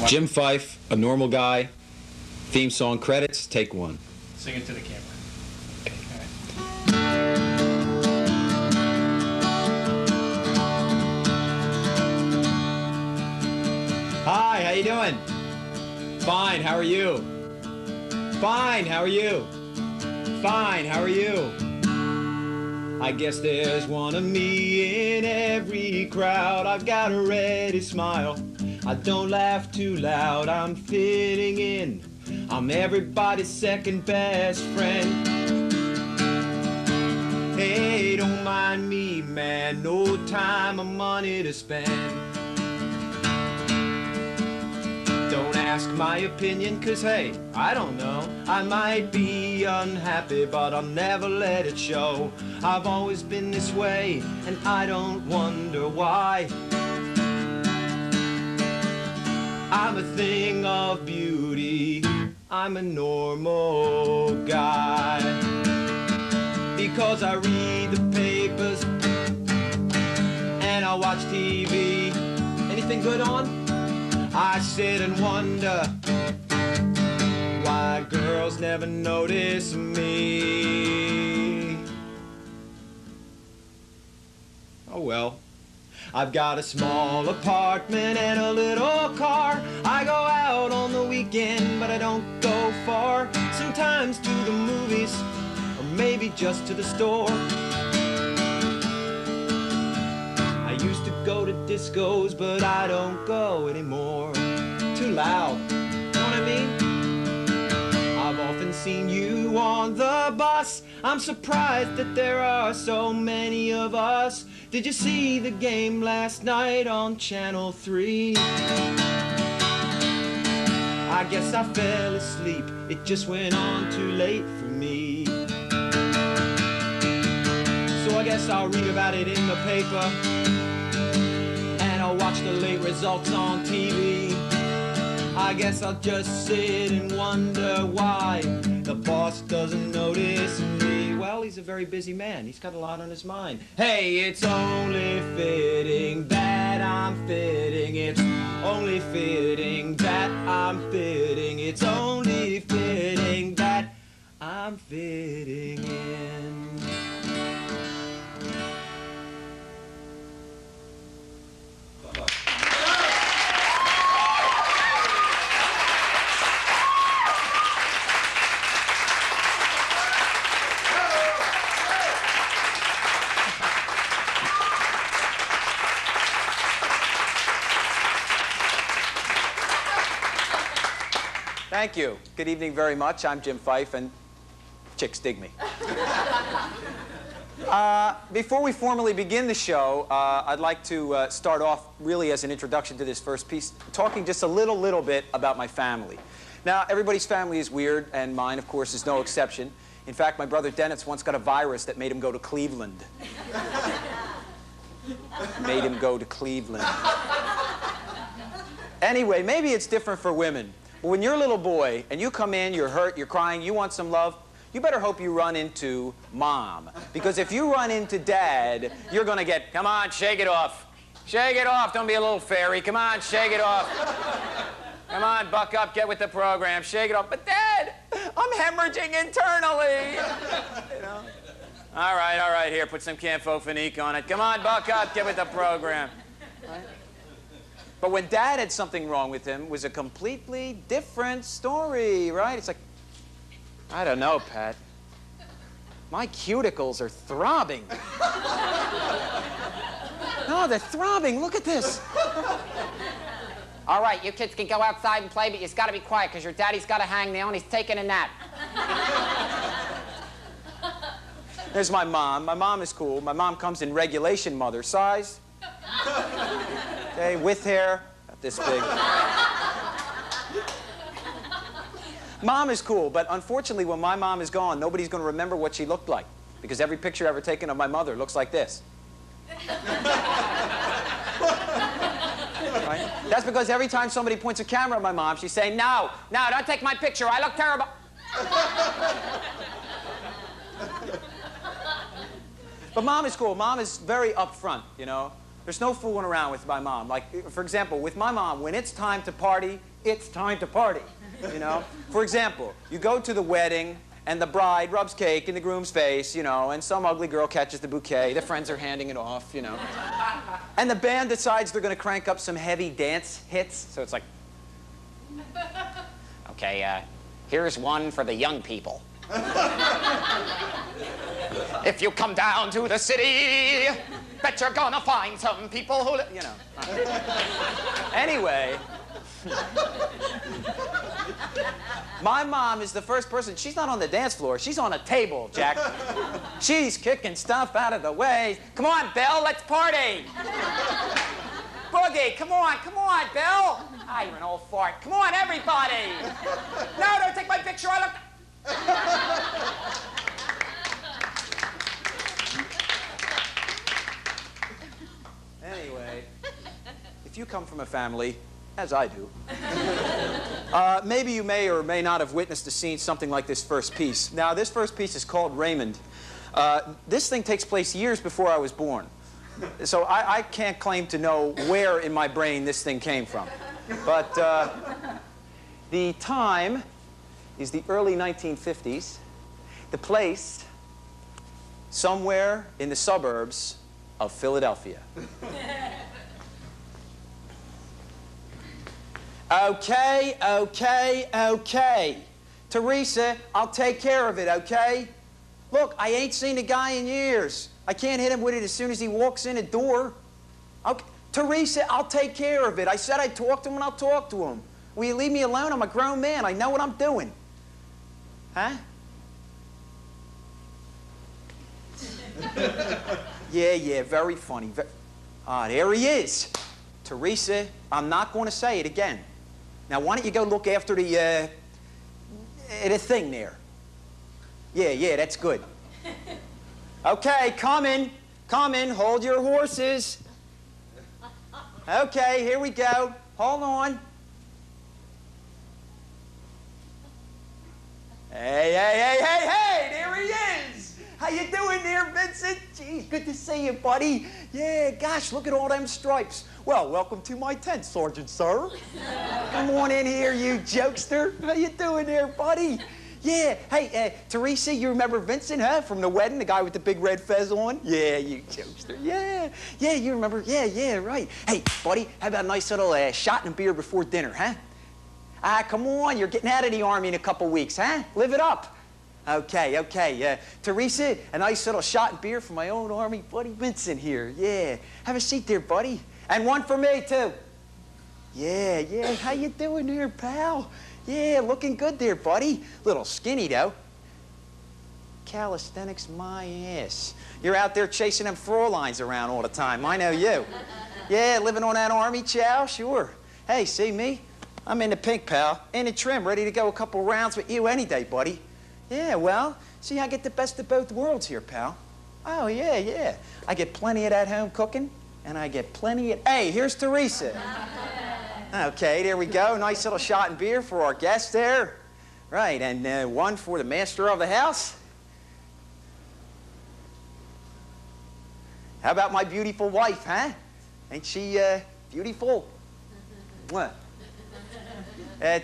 Jim Fyfe, A Normal Guy, theme song credits, take one. Sing it to the camera. Okay. Hi, how you doing? Fine, how are you? Fine, how are you? Fine, how are you? I guess there's one of me in every crowd. I've got a ready smile. I don't laugh too loud. I'm fitting in. I'm everybody's second best friend. Hey, don't mind me, man. No time or money to spend. Don't ask my opinion, 'cause hey, I don't know. I might be unhappy, but I'll never let it show. I've always been this way, and I don't wonder why. I'm a thing of beauty. I'm a normal guy. Because I read the papers and I watch TV. Anything good on? I sit and wonder why girls never notice me. Oh well. I've got a small apartment and a little car. I go out on the weekend, but I don't go far. Sometimes to the movies, or maybe just to the store. I used to go to discos, but I don't go anymore. Too loud, you know what I mean? I've often seen you on the bus. I'm surprised that there are so many of us. Did you see the game last night on Channel 3? I guess I fell asleep. It just went on too late for me. So I guess I'll read about it in the paper, and I'll watch the late results on TV. I guess I'll just sit and wonder why the boss doesn't notice me. Well, he's a very busy man. He's got a lot on his mind. Hey, it's only fitting that I'm fitting. It's only fitting that I'm fitting. It's only fitting that I'm fitting in. Thank you. Good evening very much. I'm Jim Fyfe, and chicks dig me. Before we formally begin the show, I'd like to start off really as an introduction to this first piece, talking just a little bit about my family. Now, everybody's family is weird, and mine, of course, is no exception. In fact, my brother Dennis once got a virus that made him go to Cleveland. Made him go to Cleveland. Anyway, maybe it's different for women. But when you're a little boy and you come in, you're hurt, you're crying, you want some love, you better hope you run into Mom. Because if you run into Dad, you're going to get, come on, shake it off. Shake it off. Don't be a little fairy. Come on, shake it off. Come on, buck up, get with the program. Shake it off. But Dad, I'm hemorrhaging internally. You know? All right, here, put some Camphofenique on it. Come on, buck up, get with the program. Right? But when Dad had something wrong with him, it was a completely different story, right? It's like, I don't know, Pat. My cuticles are throbbing. No, they're throbbing. Look at this. All right, you kids can go outside and play, but you've got to be quiet because your daddy's got to hang now and he's taking a nap. There's my mom. My mom is cool. My mom comes in regulation mother size. Okay, with hair, about this big. Mom is cool, but unfortunately, when my mom is gone, nobody's going to remember what she looked like, because every picture ever taken of my mother looks like this. Right? That's because every time somebody points a camera at my mom, she's saying, no, don't take my picture. I look terrible. But Mom is cool. Mom is very upfront, you know. There's no fooling around with my mom. Like, for example, with my mom, when it's time to party, it's time to party, you know? For example, you go to the wedding, and the bride rubs cake in the groom's face, you know, and some ugly girl catches the bouquet. The friends are handing it off, you know. And the band decides they're going to crank up some heavy dance hits. So it's like, Okay, here's one for the young people. If you come down to the city, bet you're gonna find some people who, you know. Anyway, my mom is the first person. She's not on the dance floor. She's on a table, Jack. She's kicking stuff out of the way. Come on, Bill, let's party. Boogie, come on, Bill. Ah, you're an old fart. Come on, everybody. No, don't take my picture. I look. Anyway, if you come from a family, as I do, maybe you may or may not have witnessed a scene something like this first piece. Now, this first piece is called Raymond. This thing takes place years before I was born. So I can't claim to know where in my brain this thing came from. But the time is the early 1950s. The place, somewhere in the suburbs of Philadelphia. Okay. Teresa, I'll take care of it, okay? Look, I ain't seen a guy in years. I can't hit him with it as soon as he walks in the door. Okay. Teresa, I'll take care of it. I said I'd talk to him and I'll talk to him. Will you leave me alone? I'm a grown man. I know what I'm doing. Huh? Yeah, very funny. Ah, there he is. Teresa, I'm not going to say it again. Now, why don't you go look after the thing there? Yeah, that's good. Okay, coming. Hold your horses. Okay, here we go. Hold on. Hey, there he is. How you doing there, Vincent? Geez, good to see you, buddy. Yeah, gosh, look at all them stripes. Well, welcome to my tent, Sergeant, sir. Come on in here, you jokester. How you doing there, buddy? Yeah, hey, Teresa, you remember Vincent, huh? From the wedding, the guy with the big red fez on? Yeah, you jokester. Yeah, you remember. Yeah, right. Hey, buddy, how about a nice little shot and a beer before dinner, huh? Come on, you're getting out of the Army in a couple weeks, huh? Live it up. Okay. Teresa, a nice little shot and beer for my old Army buddy Vincent here. Yeah, have a seat there, buddy. And one for me, too. Yeah, how you doing there, pal? Yeah, looking good there, buddy. Little skinny, though. Calisthenics, my ass. You're out there chasing them Fräuleins around all the time. I know you. Yeah, living on that Army chow? Sure. Hey, see me? I'm in the pink, pal. In the trim, ready to go a couple rounds with you any day, buddy. Yeah, well, see, I get the best of both worlds here, pal. Oh, yeah. I get plenty of that home cooking, and I get plenty of... Hey, here's Teresa. Okay, there we go. Nice little shot and beer for our guest there. Right, and one for the master of the house. How about my beautiful wife, huh? Ain't she beautiful? What?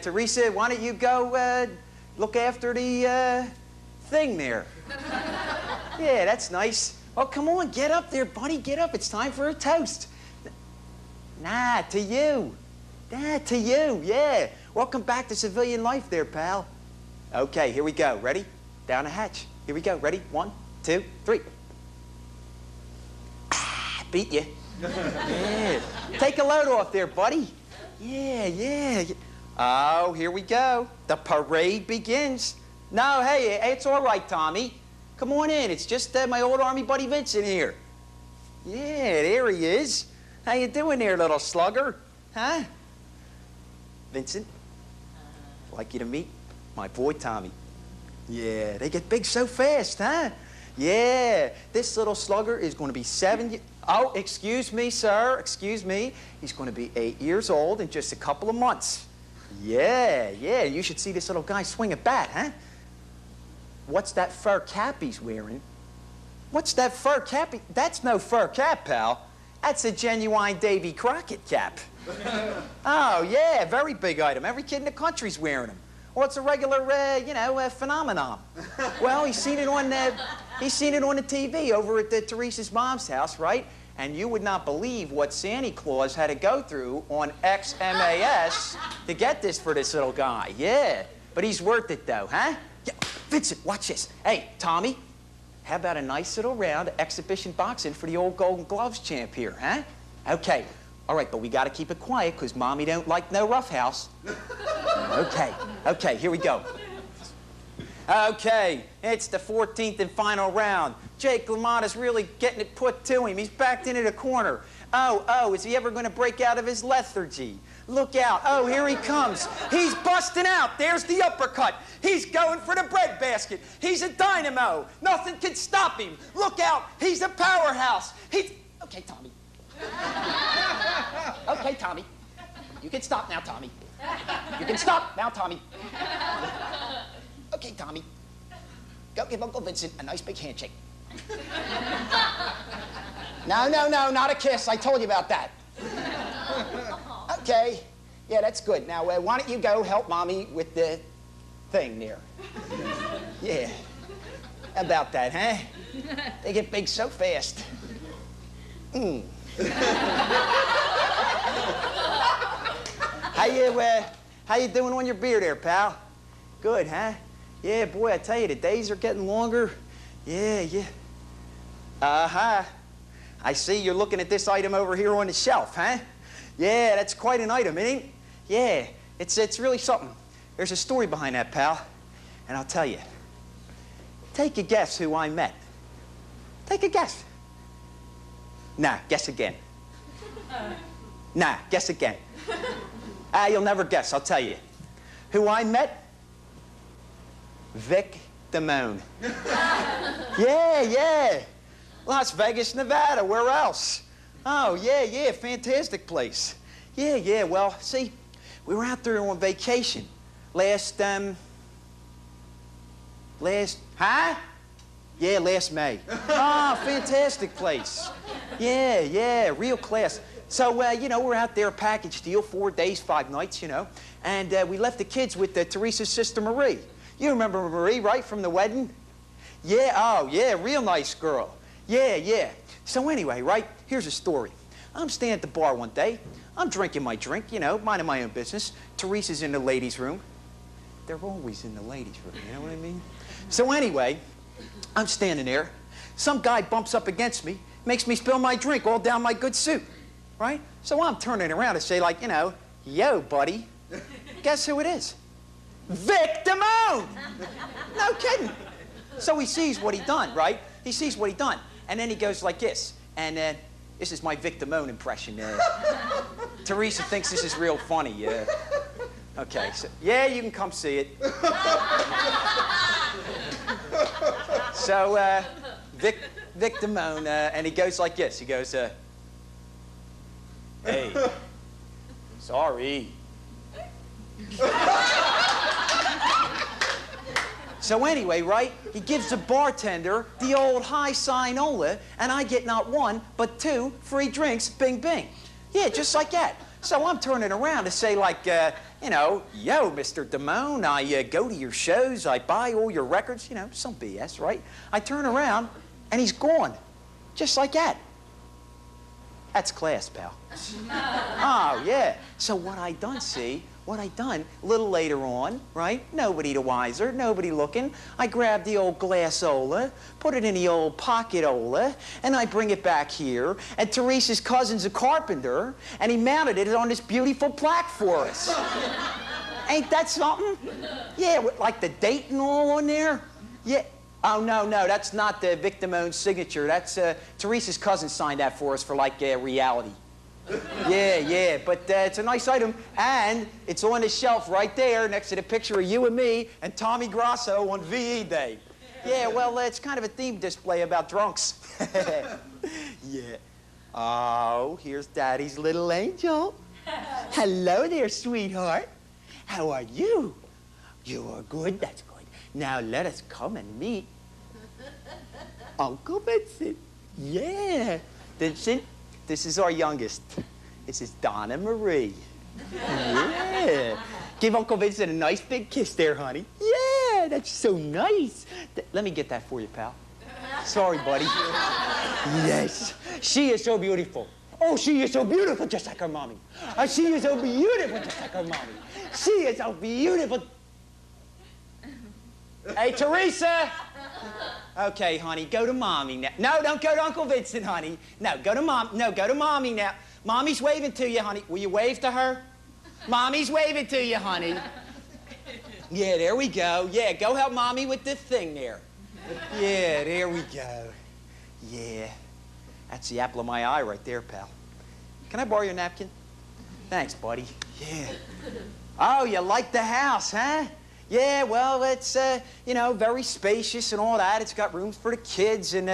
Teresa, why don't you go look after the thing there? Yeah, that's nice. Oh, come on, get up there, buddy. Get up. It's time for a toast. Nah, to you. Yeah. Welcome back to civilian life there, pal. Okay, here we go. Ready? Down the hatch. Here we go. Ready? 1, 2, 3. Beat you. Yeah. Take a load off there, buddy. Yeah. Oh, here we go. The parade begins. No, hey, it's all right, Tommy. Come on in. It's just my old Army buddy Vincent here. Yeah, there he is. How you doing there, little slugger? Huh? Vincent, I'd like you to meet my boy Tommy. Yeah, they get big so fast, huh? Yeah, this little slugger is going to be 7 years... Oh, excuse me, sir. Excuse me. He's going to be 8 years old in just a couple of months. Yeah. You should see this little guy swing a bat, huh? What's that fur cap he's wearing? What's that fur cap? That's no fur cap, pal. That's a genuine Davy Crockett cap. Oh, yeah, very big item. Every kid in the country's wearing them. Well, it's a regular, phenomenon. Well, he's seen it on the TV over at Teresa's mom's house, right? And you would not believe what Santa Claus had to go through on XMAS to get this for this little guy. Yeah, but he's worth it, though, huh? Yeah. Vincent, watch this. Hey, Tommy, how about a nice little round of exhibition boxing for the old Golden Gloves champ here, huh? Okay. All right, but we got to keep it quiet because Mommy don't like no roughhouse. Okay, here we go. Okay, it's the 14th and final round. Jake LaMotta's really getting it put to him. He's backed into the corner. Oh, is he ever going to break out of his lethargy? Look out. Oh, here he comes. He's busting out. There's the uppercut. He's going for the breadbasket. He's a dynamo. Nothing can stop him. Look out. He's a powerhouse. Okay, Tommy. Okay, Tommy. You can stop now, Tommy. You can stop now, Tommy. Okay, Tommy. Go give Uncle Vincent a nice big handshake. No, not a kiss. I told you about that. Okay. Yeah, that's good. Now, why don't you go help Mommy with the thing there? Yeah. How about that, huh? They get big so fast. How you doing on your beer there, pal? Good, huh? Yeah, boy, I tell you, the days are getting longer. Yeah. Uh-huh. I see you're looking at this item over here on the shelf, huh? Yeah, that's quite an item, ain't it? Yeah, it's really something. There's a story behind that, pal. And I'll tell you. Take a guess who I met. Take a guess. Nah, guess again. Nah, guess again. You'll never guess, I'll tell you. Who I met? Vic Damone. Yeah. Las Vegas, Nevada, where else? Oh, yeah, fantastic place. Yeah, well, see, we were out there on vacation last May. Oh, fantastic place. Yeah, real class. So, we're out there, package deal, 4 days, 5 nights, and we left the kids with Teresa's sister Marie. You remember Marie, right, from the wedding? Yeah, real nice girl. Yeah. So anyway, right, here's a story. I'm staying at the bar one day. I'm drinking my drink, minding my own business. Teresa's in the ladies' room. They're always in the ladies' room, you know what I mean? So anyway, I'm standing there. Some guy bumps up against me, makes me spill my drink all down my good suit, right? So I'm turning around to say, like, yo, buddy, guess who it is? Vic Damone! No kidding. So he sees what he done, right? He sees what he done. And then he goes like this. And this is my Vic Damone impression. Teresa thinks this is real funny. Okay, so, yeah, you can come see it. So, Vic Damone, and he goes like this. He goes, hey, sorry. So anyway, right, he gives the bartender the old high sign-ola, and I get not 1, but 2 free drinks, bing, bing. Yeah, just like that. So I'm turning around to say, like, yo, Mr. Damone, I go to your shows, I buy all your records, some BS, right? I turn around, and he's gone, just like that. That's class, pal. Oh, yeah. So what I done, a little later on, right? Nobody the wiser, nobody looking. I grab the old glassola, put it in the old pocketola, and I bring it back here. And Teresa's cousin's a carpenter, and he mounted it on this beautiful plaque for us. Ain't that something? Yeah, with, like the date and all on there. Yeah. Oh, no, that's not the Vic Damone's signature. That's Teresa's cousin signed that for us for, like, reality. Yeah, but it's a nice item, and it's on the shelf right there next to the picture of you and me and Tommy Grasso on VE Day. Yeah, well, it's kind of a theme display about drunks. Yeah. Oh, here's Daddy's little angel. Hello there, sweetheart. How are you? You are good, that's good. Now let us come and meet Uncle Vincent. Yeah. Vincent, this is our youngest. This is Donna Marie. Yeah. Give Uncle Vincent a nice big kiss there, honey. Yeah, that's so nice. Let me get that for you, pal. Sorry, buddy. Yes. She is so beautiful. Oh, she is so beautiful, just like her mommy. She is so beautiful, just like her mommy. She is so beautiful. Hey, Teresa. Okay, honey, go to mommy now. No, don't go to Uncle Vincent, honey. No, go to mom. No, go to mommy now. Mommy's waving to you, honey. Will you wave to her? Mommy's waving to you, honey. Yeah, there we go. Yeah, go help mommy with this thing there. Yeah, there we go. Yeah. That's the apple of my eye right there, pal. Can I borrow your napkin? Thanks, buddy. Yeah. Oh, you like the house, huh? Yeah, well, it's, you know, very spacious and all that. It's got rooms for the kids, and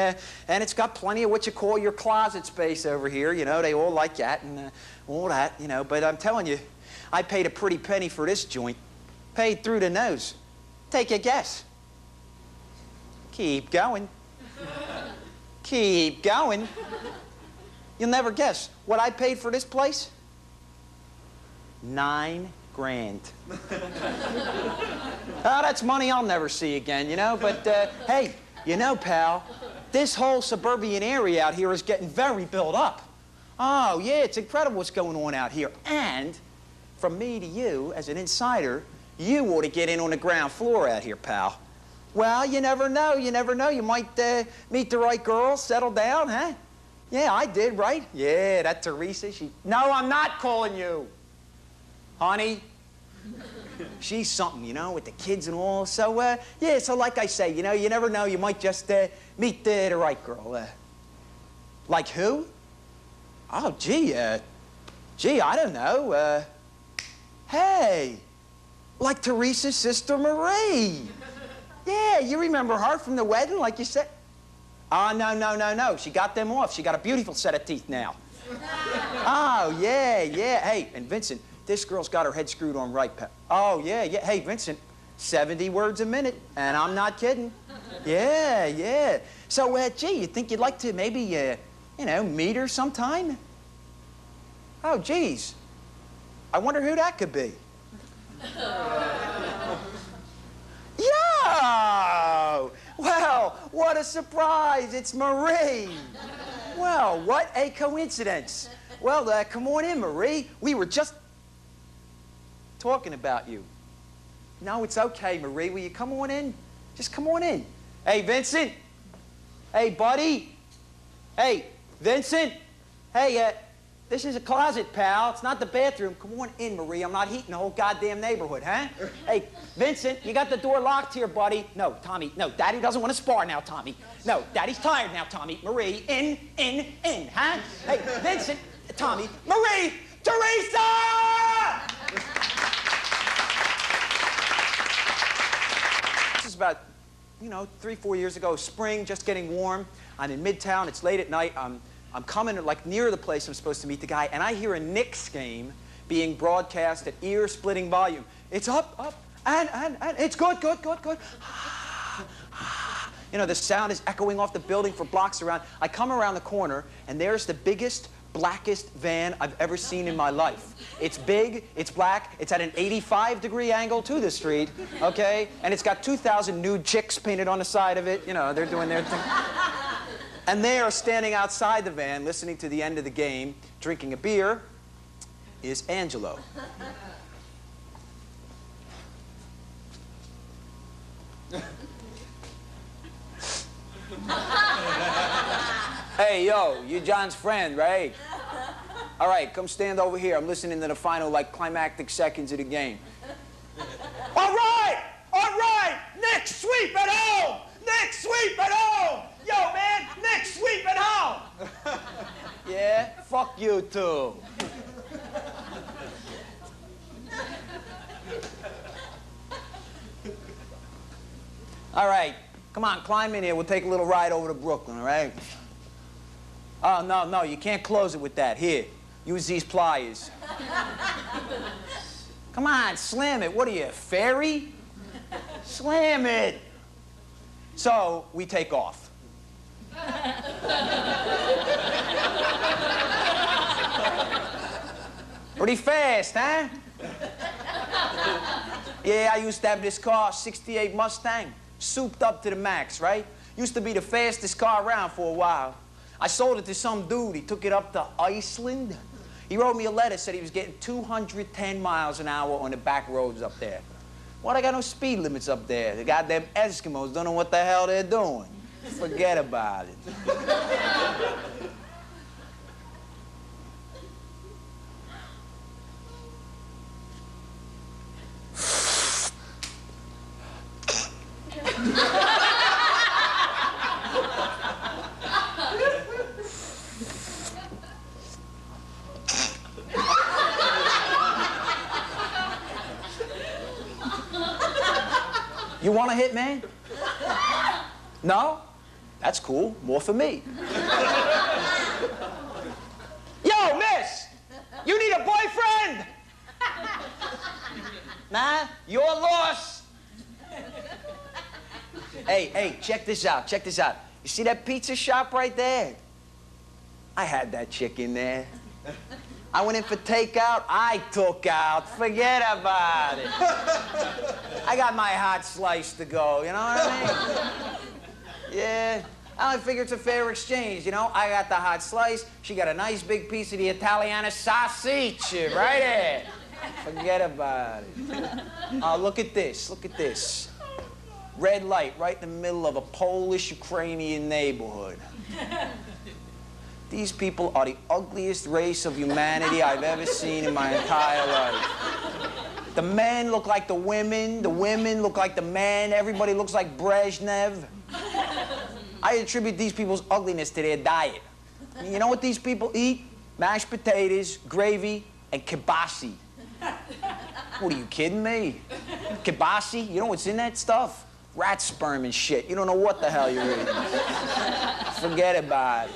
it's got plenty of what you call your closet space over here. You know, they all like that and all that, you know. But I'm telling you, I paid a pretty penny for this joint. Paid through the nose. Take a guess. Keep going. Keep going. You'll never guess what I paid for this place? $9 grand. Oh, that's money I'll never see again, you know, but hey, you know, pal, this whole suburban area out here is getting very built up. Oh, yeah, it's incredible what's going on out here. And from me to you, as an insider, you ought to get in on the ground floor out here, pal. Well, you never know, you never know. You might meet the right girl, settle down, huh? Yeah, I did, right? Yeah, that Teresa, she... No, I'm not calling you. Honey, she's something, you know, with the kids and all. So, yeah, so like I say, you know, you never know. You might just meet the right girl. Like who? Oh, gee, I don't know. Hey, like Teresa's sister Marie. Yeah, you remember her from the wedding, like you said? Oh, no. She got them off. She got a beautiful set of teeth now. Oh, yeah. Hey, and Vincent, this girl's got her head screwed on right, pal. Oh, yeah. Hey, Vincent, 70 words a minute, and I'm not kidding. Yeah. So, gee, you think you'd like to maybe, you know, meet her sometime? Oh, geez. I wonder who that could be. Yo! Well, what a surprise. It's Marie. Well, what a coincidence. Well, come on in, Marie. We were just talking about you. No, it's okay, Marie. Will you come on in? Just come on in. Hey, Vincent. Hey, buddy. Hey, Vincent. Hey, this is a closet, pal. It's not the bathroom. Come on in, Marie. I'm not heating the whole goddamn neighborhood, huh? Hey, Vincent, you got the door locked here, buddy. No, Tommy. No, Daddy doesn't want to spar now, Tommy. No, Daddy's tired now, Tommy. Marie, in, huh? Hey, Vincent, Tommy, Marie, Teresa! This is about, you know, 3-4 years ago, spring, just getting warm. I'm in Midtown. It's late at night. I'm coming, like, near the place I'm supposed to meet the guy, and I hear a Knicks game being broadcast at ear-splitting volume. It's up, and it's good. You know, the sound is echoing off the building for blocks around. I come around the corner, and there's the biggest, blackest van I've ever seen in my life. It's big, it's black, it's at an 85-degree angle to the street, okay? And it's got 2,000 nude chicks painted on the side of it. You know, they're doing their thing. And they are standing outside the van, listening to the end of the game, drinking a beer, is Angelo. Hey, yo, you John's friend, right? All right, come stand over here. I'm listening to the final, like, climactic seconds of the game. All right! Next sweep at home! Yo, man, next sweep at home! Yeah? Fuck you, too. All right, come on, climb in here. We'll take a little ride over to Brooklyn, all right? Oh, no, you can't close it with that. Here, use these pliers. Come on, slam it. What are you, a fairy? Slam it. So, we take off. Pretty fast, huh? Yeah, I used to have this car, 68 Mustang, souped up to the max, right? Used to be the fastest car around for a while. I sold it to some dude. He took it up to Iceland. He wrote me a letter, said he was getting 210 miles an hour on the back roads up there. Well, they got no speed limits up there. The goddamn Eskimos don't know what the hell they're doing. Forget about it. You want a hit, man? No? That's cool. More for me. Yo, miss! You need a boyfriend? Nah, your loss. Hey, check this out, check this out. You see that pizza shop right there? I had that chick in there. I went in for takeout, I took out. Forget about it. I got my hot slice to go, you know what I mean? Yeah, I figure it's a fair exchange, you know? I got the hot slice, she got a nice big piece of the Italiana sausage right there. Forget about it. Oh, look at this, look at this. Red light right in the middle of a Polish-Ukrainian neighborhood. These people are the ugliest race of humanity I've ever seen in my entire life. The men look like the women look like the men, everybody looks like Brezhnev. I attribute these people's ugliness to their diet. You know what these people eat? Mashed potatoes, gravy, and kibasi. What, are you kidding me? Kibasi? You know what's in that stuff? Rat sperm and shit. You don't know what the hell you're eating. Forget about it.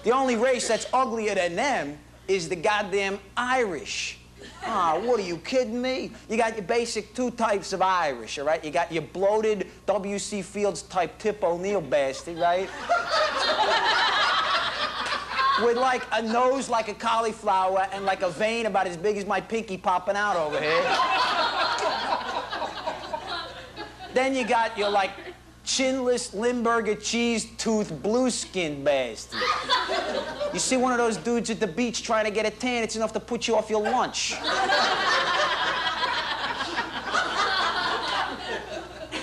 The only race that's uglier than them is the goddamn Irish. Ah, what, are you kidding me? You got your basic two types of Irish, all right? You got your bloated W.C. Fields type Tip O'Neill bastard, right? With like a nose like a cauliflower and like a vein about as big as my pinky popping out over here. Then you got your like chinless Limburger cheese tooth blue skinned bastard. You see one of those dudes at the beach trying to get a tan, it's enough to put you off your lunch.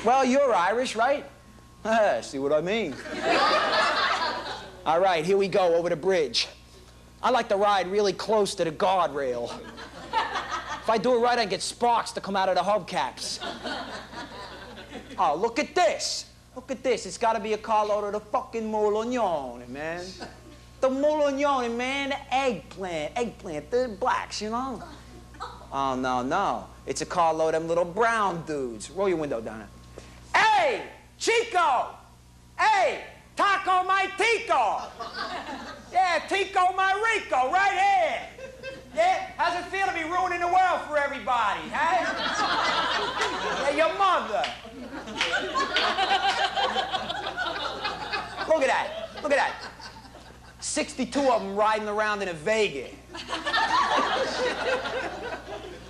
Well, you're Irish, right? See what I mean? All right, here we go, over the bridge. I like to ride really close to the guardrail. If I do it right, I get sparks to come out of the hubcaps. Oh, look at this. Look at this. It's got to be a carload of the fucking molognone, man. The molognone, man, the eggplant, the blacks, you know? Oh, no. It's a carload of them little brown dudes. Roll your window down. Hey, Chico! Hey, Taco my Tico! Yeah, Tico my Rico, right here! Yeah, how's it feel to be ruining the world for everybody, huh? Yeah, your mother. Look at that. Look at that. 62 of them riding around in a Vega.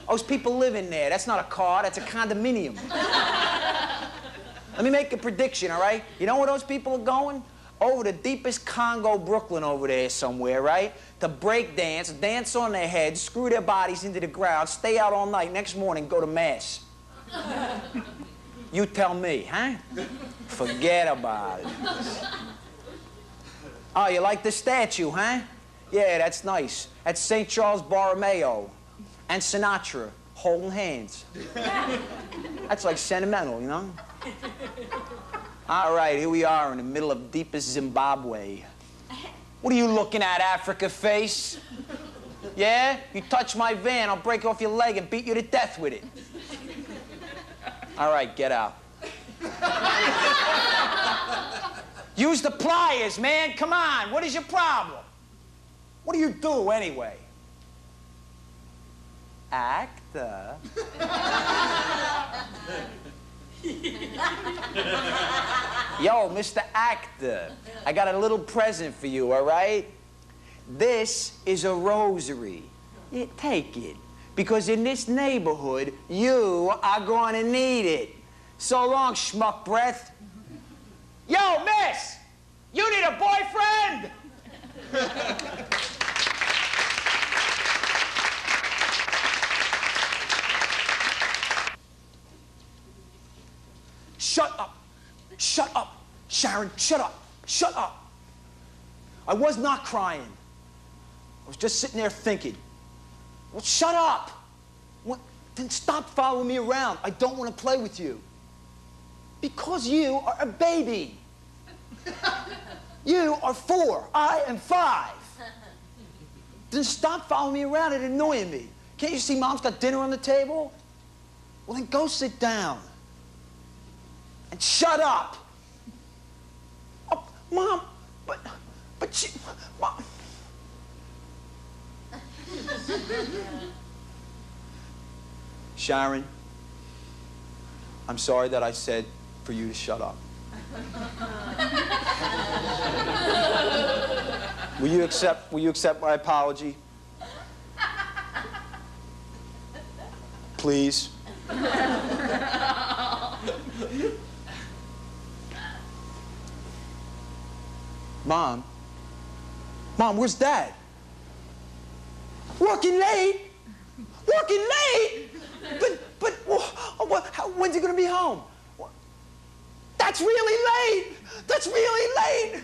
Those people live in there. That's not a car, that's a condominium. Let me make a prediction, all right? You know where those people are going? Over the deepest Congo, Brooklyn over there somewhere, right? To break dance, dance on their heads, screw their bodies into the ground, stay out all night, next morning go to mass. You tell me, huh? Forget about it. Oh, you like the statue, huh? Yeah, that's nice. That's St. Charles Borromeo and Sinatra holding hands. That's like sentimental, you know? All right, here we are in the middle of deepest Zimbabwe. What are you looking at, Africa face? Yeah? You touch my van, I'll break off your leg and beat you to death with it. All right, get out. Use the pliers, man. Come on. What is your problem? What do you do anyway? Actor. Yo, Mr. Actor, I got a little present for you, all right? This is a rosary. Yeah, take it. Because in this neighborhood, you are going to need it. So long, schmuck breath. Yo, miss! You need a boyfriend? Shut up. Shut up. Sharon, shut up. Shut up. I was not crying. I was just sitting there thinking. Well, shut up. What? Then stop following me around. I don't want to play with you. Because you are a baby. You are 4. I am 5. Then stop following me around and annoying me. Can't you see Mom's got dinner on the table? Well, then go sit down. And shut up. Oh, Mom, but she, Mom. Sharon, I'm sorry that I said for you to shut up. Will you accept my apology? Please. Mom, where's Dad? Working late? Working late? But when's he gonna be home? That's really late. That's really late.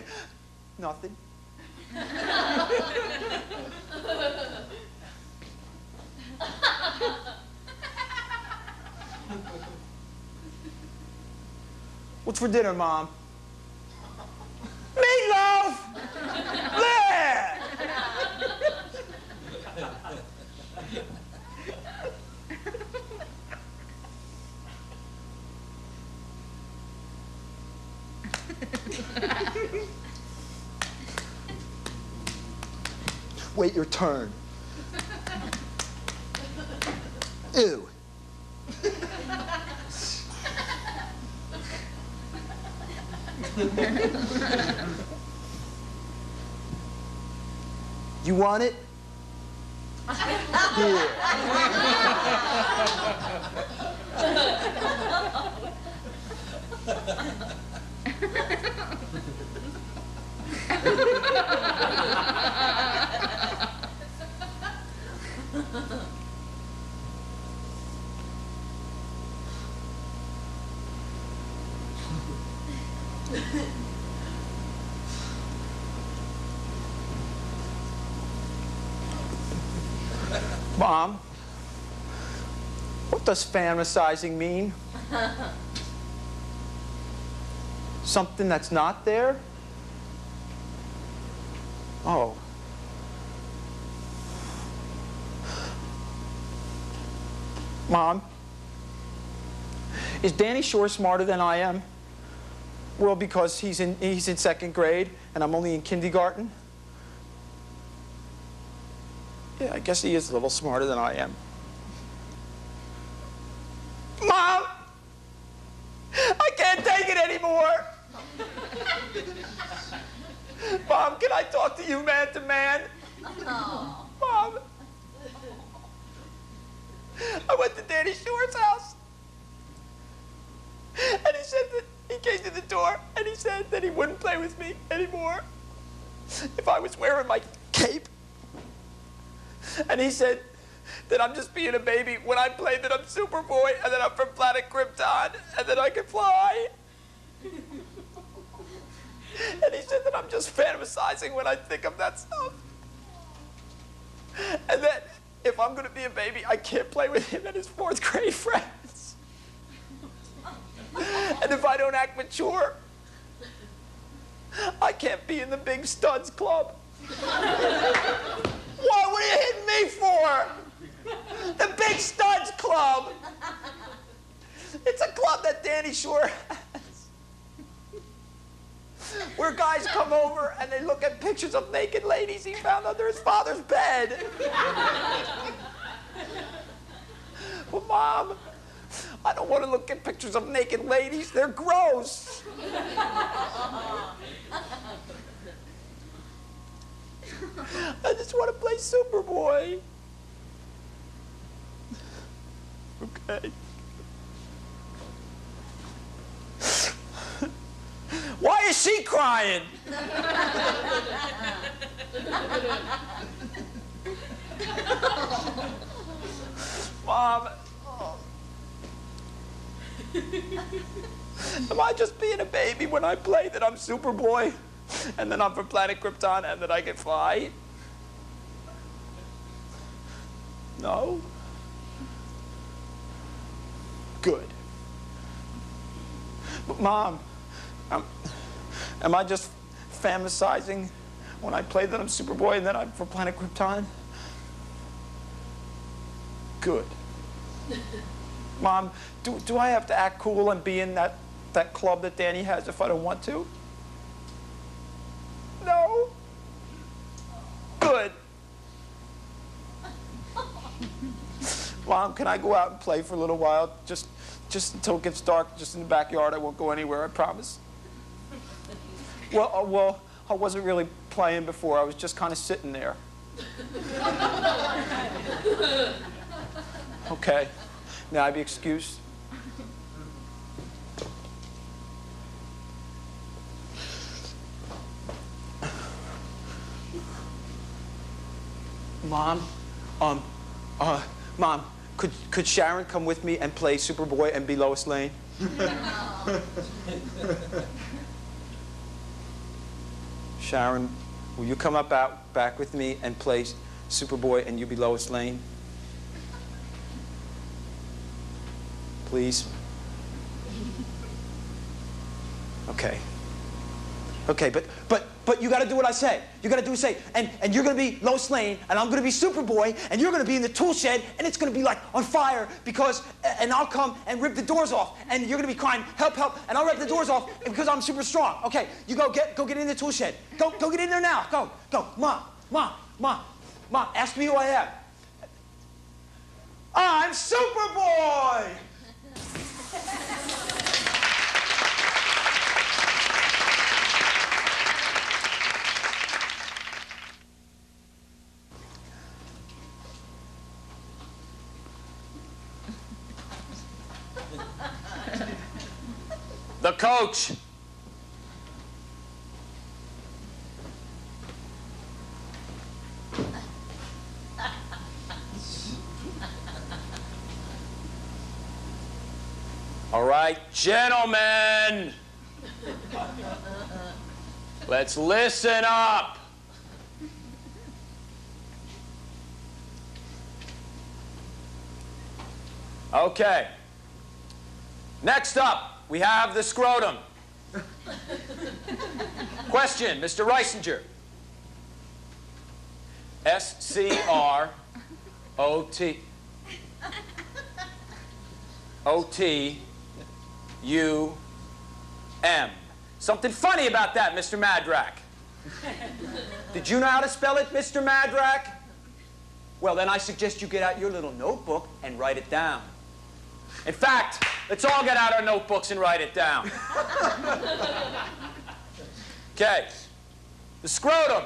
Nothing. What's for dinner, Mom? Meatloaf! There! Wait your turn. Ew. You want it? Here. Mom, what does fantasizing mean? Something that's not there? Oh. Mom, is Danny Shore smarter than I am? Well, because he's in 2nd grade and I'm only in kindergarten? Yeah, I guess he is a little smarter than I am. Mom! I can't take it anymore! Mom, can I talk to you man to man? Oh. Mom! I went to Danny Shore's house. And he said that he came to the door and he said that he wouldn't play with me anymore if I was wearing my cape. And he said that I'm just being a baby when I play that I'm Superboy and that I'm from planet Krypton and that I can fly. And he said that I'm just fantasizing when I think of that stuff. And that if I'm going to be a baby, I can't play with him and his 4th grade friends. And if I don't act mature, I can't be in the Big Studs Club. What were you hitting me for? The Big Studs Club. It's a club that Danny Shore has. Where guys come over and they look at pictures of naked ladies he found under his father's bed. Well, Mom, I don't want to look at pictures of naked ladies. They're gross. I just want to play Superboy. Okay. Why is she crying? Mom. Am I just being a baby when I play that I'm Superboy, and then I'm from planet Krypton, and that I can fly? No? Good. But Mom, am I just fantasizing when I play that I'm Superboy and then I'm from planet Krypton? Good. Mom, do I have to act cool and be in that club that Danny has if I don't want to? No? Good. Mom, can I go out and play for a little while? Just until it gets dark, just in the backyard. I won't go anywhere, I promise. Well, I wasn't really playing before. I was just kind of sitting there. Okay. May I be excused? Mom, Mom, could Sharon come with me and play Superboy and be Lois Lane? Sharon, will you come back with me and play Superboy and you be Lois Lane? Please? Okay. Okay, but you gotta do what I say. You gotta do what I say. And you're gonna be Lois Lane, and I'm gonna be Superboy, and you're gonna be in the tool shed, and it's gonna be like on fire because, and I'll come and rip the doors off, and you're gonna be crying, help, help, and I'll rip the doors off because I'm super strong. Okay, you go get in the tool shed. Go get in there now. Go. Mom, ask me who I am. I'm Superboy! The coach. All right, gentlemen, let's listen up. Okay. Next up, we have the scrotum. Question, Mr. Reisinger. S-C-R-O-T. O-T-U-M. Something funny about that, Mr. Madrak. Did you know how to spell it, Mr. Madrak? Well, then I suggest you get out your little notebook and write it down. In fact, let's all get out our notebooks and write it down. Okay. The scrotum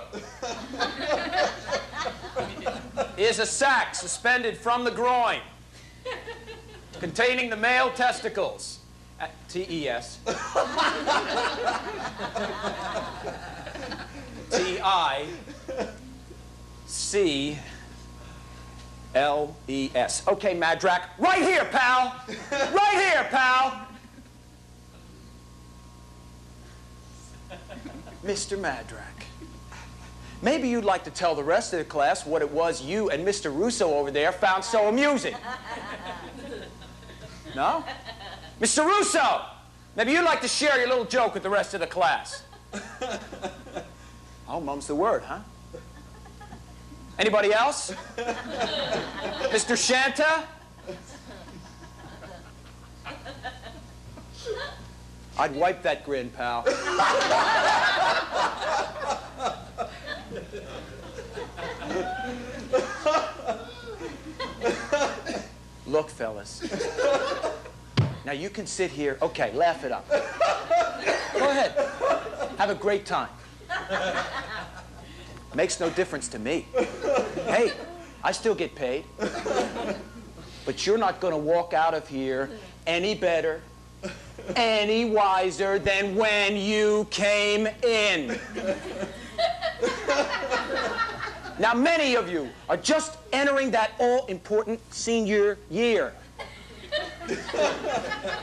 is a sac suspended from the groin containing the male testicles. T-E-S. T-I-C-L-E-S. Okay, Madrak, right here, pal. Right here, pal. Mr. Madrak, maybe you'd like to tell the rest of the class what it was you and Mr. Russo over there found so amusing. No? Mr. Russo, maybe you'd like to share your little joke with the rest of the class. Oh, mum's the word, huh? Anybody else? Mr. Shanta? I'd wipe that grin, pal. Look, fellas. Now you can sit here. Okay, laugh it up. Go ahead. Have a great time. Makes no difference to me. Hey, I still get paid. But you're not going to walk out of here any better, any wiser than when you came in. Now, many of you are just entering that all-important senior year.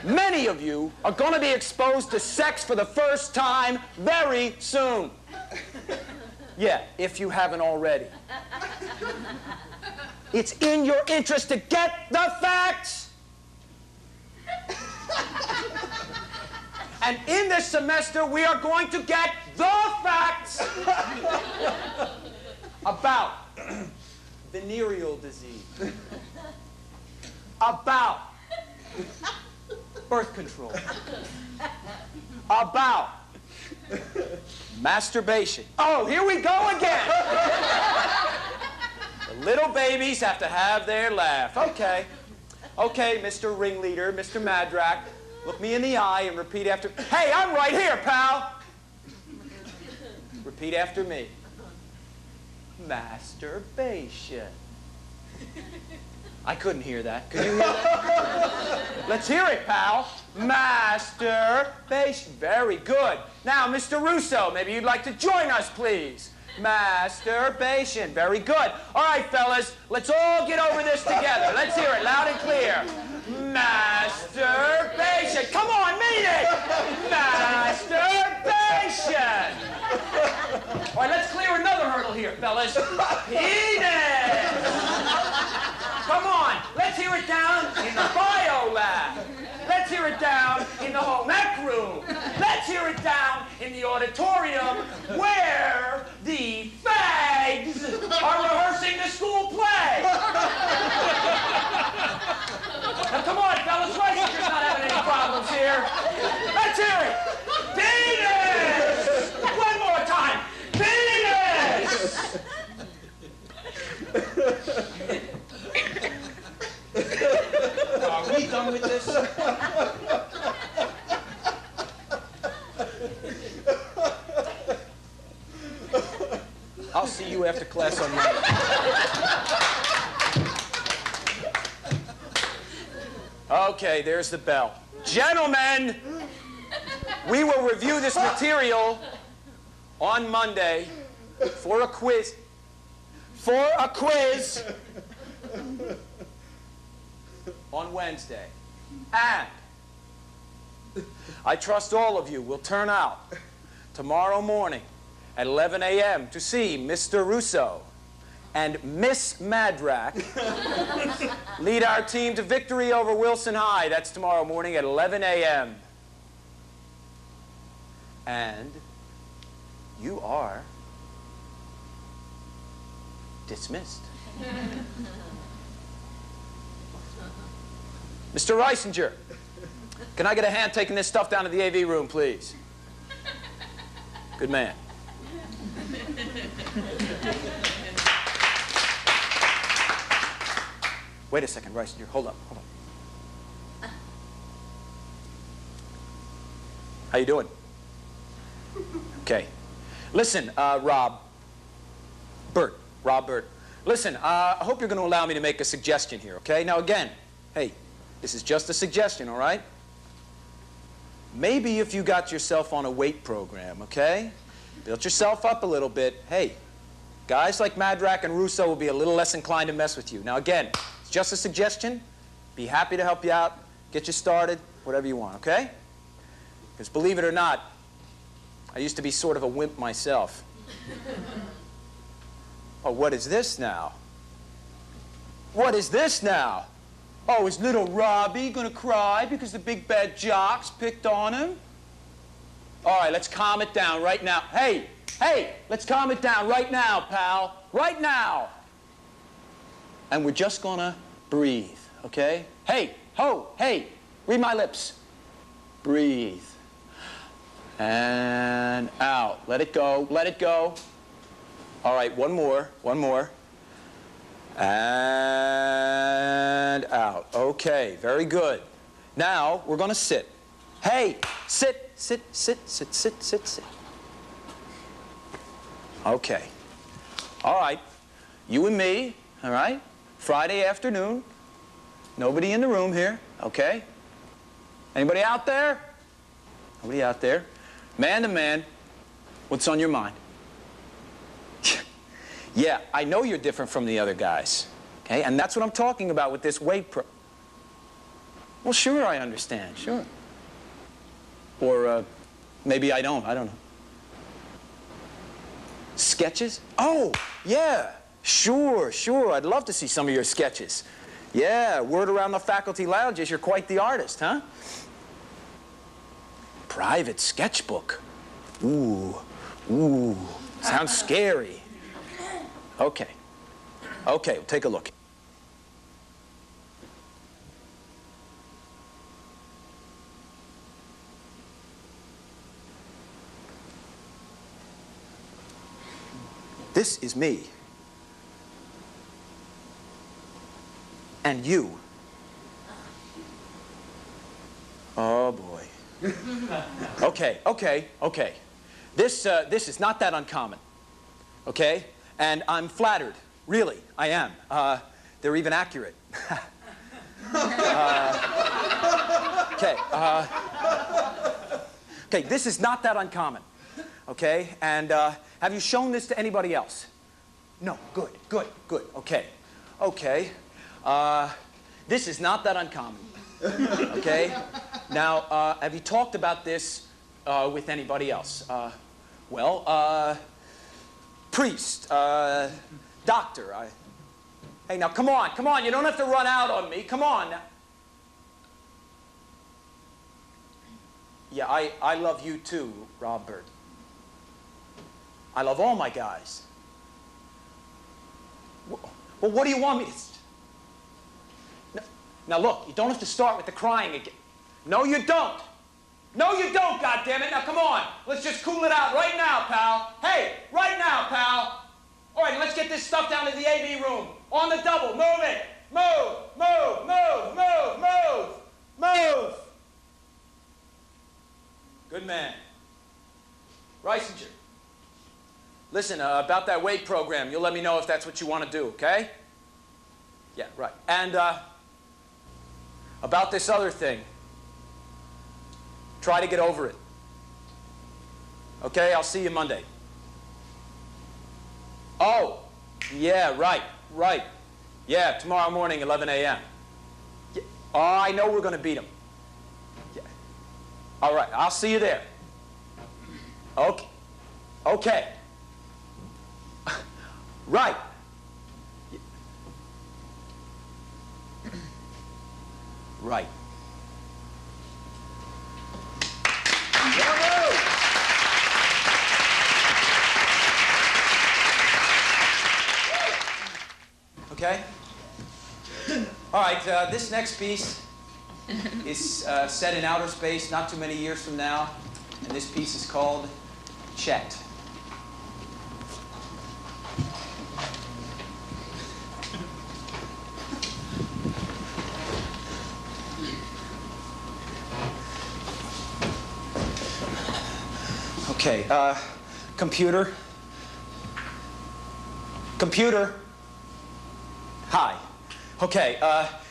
Many of you are going to be exposed to sex for the first time very soon. Yeah, if you haven't already. It's in your interest to get the facts. And in this semester, we are going to get the facts about venereal disease, about birth control, about masturbation. Oh, here we go again. The little babies have to have their laugh. Okay. Okay, Mr. Ringleader, Mr. Madrak, look me in the eye and repeat after... Hey, I'm right here, pal! Repeat after me. Masturbation. I couldn't hear that. Could you hear that? Let's hear it, pal. Masturbation. Very good. Now, Mr. Russo, maybe you'd like to join us, please. Masturbation. Very good. All right, fellas, let's all get over this together. Let's hear it loud and clear. Masturbation. Come on, meet it. Masturbation. All right, let's clear another hurdle here, fellas. Penis. Come on, let's hear it down in the bio lab. Let's hear it down in the home ec room. Let's hear it down in the auditorium where the fags are rehearsing the school play. Now, come on, fellas, Weissinger's not having any problems here. Let's hear it. Penis! One more time. Penis! Are we done with this? I'll see you after class on Monday. Okay, there's the bell. Gentlemen, we will review this material on Monday for a quiz. For a quiz on Wednesday. And I trust all of you will turn out tomorrow morning at 11 a.m. to see Mr. Russo and Miss Madrak lead our team to victory over Wilson High. That's tomorrow morning at 11 a.m. And you are dismissed. Mr. Reisinger, can I get a hand taking this stuff down to the AV room, please? Good man. Wait a second, Reisinger. Hold up. How you doing? Okay. Listen, Rob Burt. Listen, I hope you're going to allow me to make a suggestion here, okay? Now, again, hey, this is just a suggestion, all right? Maybe if you got yourself on a weight program, okay? Built yourself up a little bit. Hey, guys like Madrak and Russo will be a little less inclined to mess with you. Now, again, it's just a suggestion. Be happy to help you out, get you started, whatever you want, okay? Because believe it or not, I used to be sort of a wimp myself. Oh, what is this now? What is this now? Oh, is little Robbie gonna cry because the big bad jocks picked on him? All right, let's calm it down right now. Hey, let's calm it down right now, pal. Right now. And we're just gonna breathe, okay? Hey, read my lips. Breathe. And out. Let it go. All right, one more. And out. Okay, very good. Now, we're going to sit. Hey, sit. Okay. All right. You and me, all right? Friday afternoon, Nobody in the room here, okay? Anybody out there? Nobody out there. Man to man, what's on your mind? Yeah, I know you're different from the other guys, okay? And that's what I'm talking about with this weight pro. Well, sure, I understand, sure. Or maybe I don't know. Sketches? Oh, yeah, sure. I'd love to see some of your sketches. Yeah, word around the faculty lounge is you're quite the artist, huh? Private sketchbook. Ooh, sounds scary. Okay, we'll take a look. This is me. And you. Oh, boy. Okay. This is not that uncommon, okay? And I'm flattered, really, I am. They're even accurate. Okay, this is not that uncommon, okay? And have you shown this to anybody else? No, good, okay. This is not that uncommon, okay? Now, have you talked about this with anybody else? Priest, doctor. Hey, now, come on, you don't have to run out on me, come on. Now. Yeah, I love you too, Robert. I love all my guys. Well, what do you want me to... Now, look, you don't have to start with the crying again. No, you don't. No, you don't, goddammit. Now, come on. Let's just cool it out right now, pal. Hey, right now, pal. All right, let's get this stuff down to the AV room. On the double. Move it. Move. Good man. Reisinger. Listen, about that weight program, you'll let me know if that's what you want to do, okay? Yeah, right. And about this other thing, try to get over it. Okay, I'll see you Monday. Oh, yeah, right. Yeah, tomorrow morning, 11 a.m. Yeah. Oh, I know we're going to beat them. Yeah. All right, I'll see you there. Okay. Right. Right. Okay? All right, this next piece is set in outer space not too many years from now, and this piece is called Chet. Okay, computer. Hi. Okay,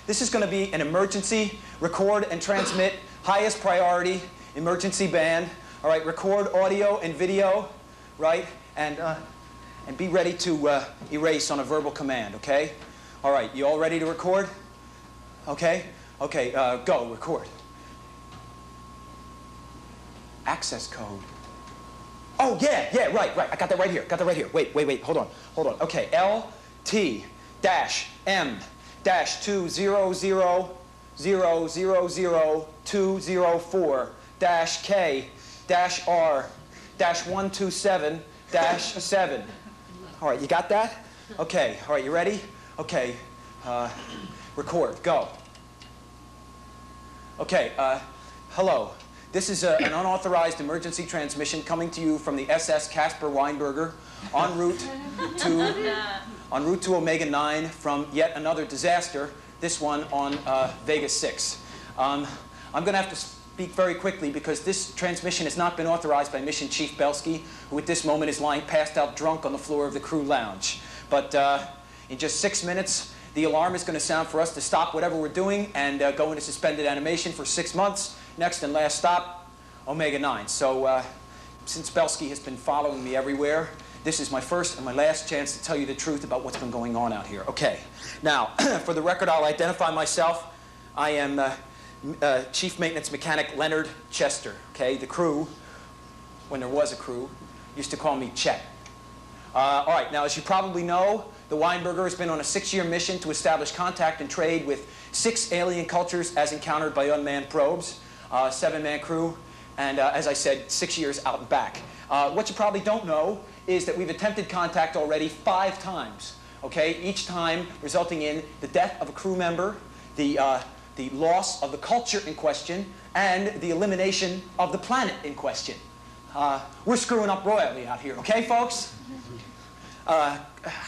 this is going to be an emergency record and transmit, highest priority, emergency band. All right, record audio and video, right? And be ready to erase on a verbal command, okay? All right, you all ready to record? Okay? Okay, go, record. Access code. Oh, yeah, right. I got that right here. Wait, hold on. Okay, LT-M-200-002-0-K-R-127-7. All right, you got that? Okay, all right, you ready? Okay, record, go. Okay, hello. This is an unauthorized emergency transmission coming to you from the SS Casper Weinberger en route to Omega 9 from yet another disaster, this one on Vega 6. I'm going to have to speak very quickly because this transmission has not been authorized by Mission Chief Belsky, who at this moment is lying passed out drunk on the floor of the crew lounge. But in just 6 minutes, the alarm is going to sound for us to stop whatever we're doing and go into suspended animation for 6 months. Next and last stop, Omega 9. So since Belsky has been following me everywhere, this is my first and my last chance to tell you the truth about what's been going on out here. Okay, now, for the record, I'll identify myself. I am Chief Maintenance Mechanic Leonard Chester. Okay, the crew, when there was a crew, used to call me Chet. All right, now, as you probably know, the Weinberger has been on a 6-year mission to establish contact and trade with 6 alien cultures as encountered by unmanned probes, 7-man crew, and as I said, 6 years out and back. What you probably don't know is that we've attempted contact already 5 times, okay? Each time resulting in the death of a crew member, the loss of the culture in question, and the elimination of the planet in question. We're screwing up royally out here, okay, folks?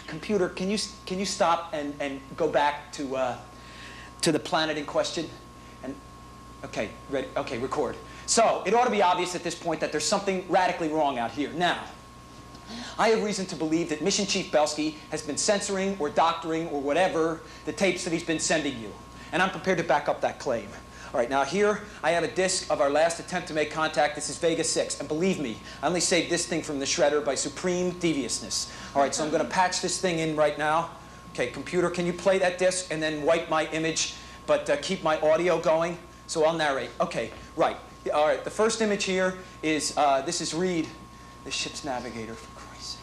Computer, can you stop and go back to the planet in question? And okay, ready? Okay, record. So it ought to be obvious at this point that there's something radically wrong out here. Now, I have reason to believe that Mission Chief Belsky has been censoring or doctoring or whatever the tapes that he's been sending you. And I'm prepared to back up that claim. All right, now here I have a disc of our last attempt to make contact. This is Vega 6. And believe me, I only saved this thing from the shredder by supreme deviousness. All right, so I'm going to patch this thing in right now. Okay, computer, can you play that disc and then wipe my image, but keep my audio going? So I'll narrate. Okay, right. All right, the first image here is, this is Reed, the ship's navigator, for Christ's sake.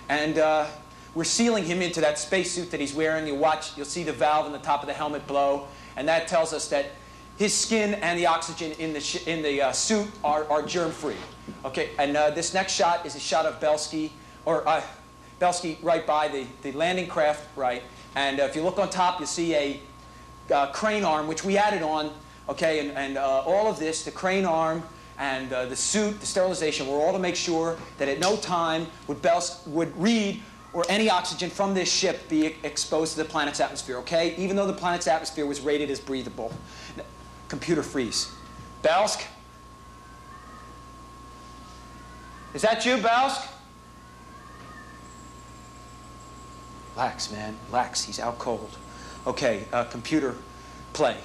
And we're sealing him into that spacesuit that he's wearing. You'll see the valve on the top of the helmet blow, and that tells us that his skin and the oxygen in the suit are germ-free. Okay, and this next shot is a shot of Belsky, or Belsky right by the landing craft, right. And if you look on top, you'll see a crane arm, which we added on. Okay, and all of this, the crane arm and the suit, the sterilization, were all to make sure that at no time would Reed or any oxygen from this ship be exposed to the planet's atmosphere, okay? Even though the planet's atmosphere was rated as breathable. Computer freeze. Belsk? Is that you, Belsk? Relax, man, relax, he's out cold. Okay, computer play.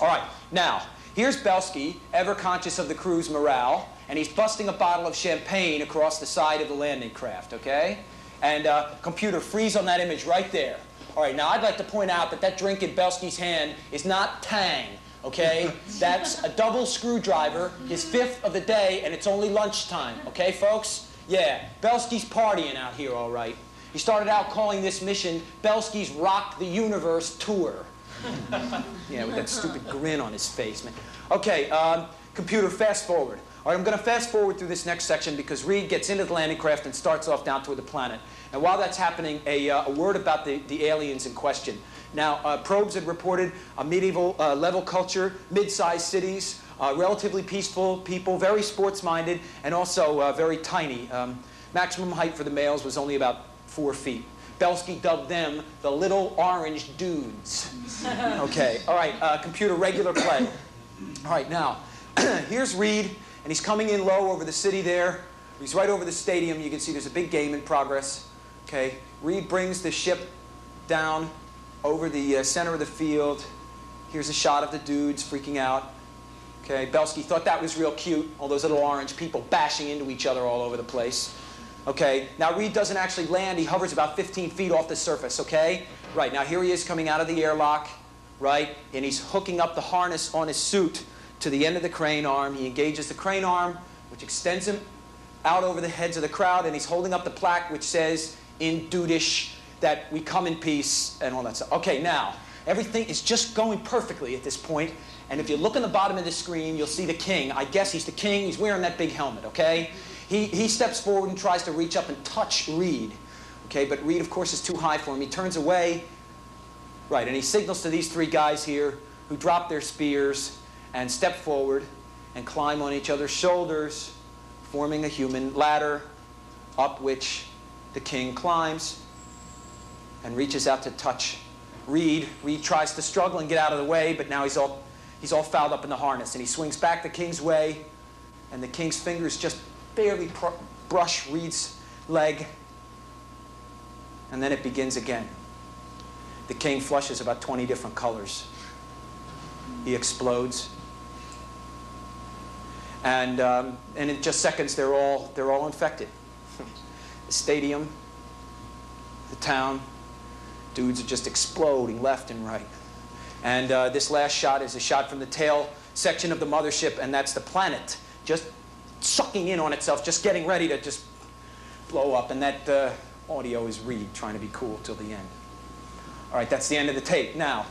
All right, now, here's Belsky, ever conscious of the crew's morale, and he's busting a bottle of champagne across the side of the landing craft, okay? And computer, freeze on that image right there. All right, now I'd like to point out that that drink in Belsky's hand is not Tang, okay? That's a double screwdriver, his 5th of the day, and it's only lunchtime, okay, folks? Yeah, Belsky's partying out here, all right. He started out calling this mission Belsky's Rock the Universe Tour. Yeah, with that stupid grin on his face, man. Okay, computer, fast forward. All right, I'm going to fast forward through this next section because Reed gets into the landing craft and starts off down toward the planet. And while that's happening, a word about the aliens in question. Now, probes had reported a medieval level culture, mid-sized cities, relatively peaceful people, very sports-minded, and also very tiny. Maximum height for the males was only about 4 feet. Belsky dubbed them the Little Orange Dudes. Okay, all right, computer, regular play. All right, now, here's Reed, and he's coming in low over the city there. He's right over the stadium. You can see there's a big game in progress. Okay, Reed brings the ship down over the center of the field. Here's a shot of the dudes freaking out. Okay, Belsky thought that was real cute, all those little orange people bashing into each other all over the place. Okay, now Reed doesn't actually land. He hovers about 15 feet off the surface, okay? Right, now here he is coming out of the airlock, right? And he's hooking up the harness on his suit to the end of the crane arm. He engages the crane arm, which extends him out over the heads of the crowd, and he's holding up the plaque which says in Dudish that we come in peace and all that stuff. Okay, now, everything is just going perfectly at this point, and if you look on the bottom of the screen, you'll see the king. I guess he's the king. He's wearing that big helmet, okay? He steps forward and tries to reach up and touch Reed. Okay, but Reed, of course, is too high for him. He turns away. Right, and he signals to these 3 guys here who drop their spears and step forward and climb on each other's shoulders, forming a human ladder up which the king climbs and reaches out to touch Reed. Reed tries to struggle and get out of the way, but now he's all fouled up in the harness. And he swings back the king's way, and the king's fingers just barely brush Reed's leg, and then it begins again. the king flushes about 20 different colors. He explodes. And in just seconds, they're all infected. The stadium, the town, dudes are just exploding left and right. And this last shot is a shot from the tail section of the mothership, and that's the planet just sucking in on itself, just getting ready to just blow up. And that audio is Reed trying to be cool till the end. All right, that's the end of the tape. Now,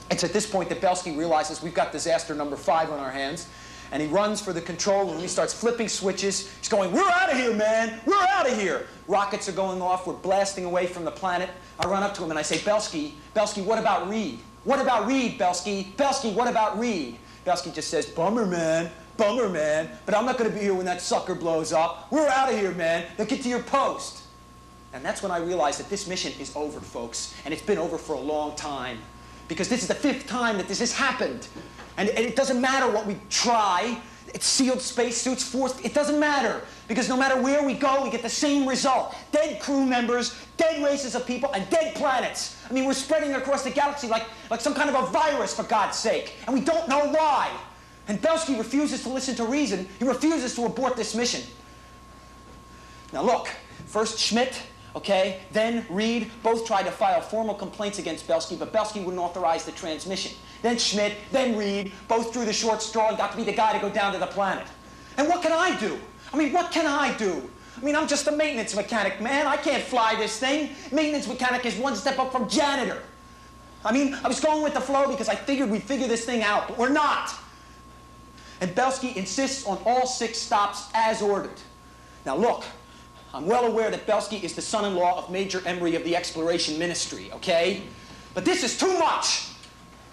it's at this point that Belsky realizes we've got disaster number 5 on our hands, and he runs for the control room. He starts flipping switches. He's going, "We're out of here, man! We're out of here!" Rockets are going off. We're blasting away from the planet. I run up to him and I say, "Belsky, what about Reed? What about Reed, Belsky? Belsky, what about Reed?" Belsky just says, bummer, man, but I'm not going to be here when that sucker blows up. We're out of here, man. Now get to your post. And that's when I realized that this mission is over, folks, and it's been over for a long time. Because this is the 5th time that this has happened. And it doesn't matter what we try. It's sealed spacesuits, forced. It doesn't matter. Because no matter where we go, we get the same result. Dead crew members, dead races of people, and dead planets. I mean, we're spreading across the galaxy like some kind of a virus, for God's sake. And we don't know why. And Belsky refuses to listen to reason. He refuses to abort this mission. Now look, first Schmidt, okay, then Reed, both tried to file formal complaints against Belsky, but Belsky wouldn't authorize the transmission. Then Schmidt, then Reed, both drew the short straw and got to be the guy to go down to the planet. And what can I do? I mean, what can I do? I mean, I'm just a maintenance mechanic, man. I can't fly this thing. Maintenance mechanic is one step up from janitor. I mean, I was going with the flow because I figured we'd figure this thing out, but we're not. And Belsky insists on all 6 stops as ordered. Now look, I'm well aware that Belsky is the son-in-law of Major Embry of the Exploration Ministry, okay? But this is too much!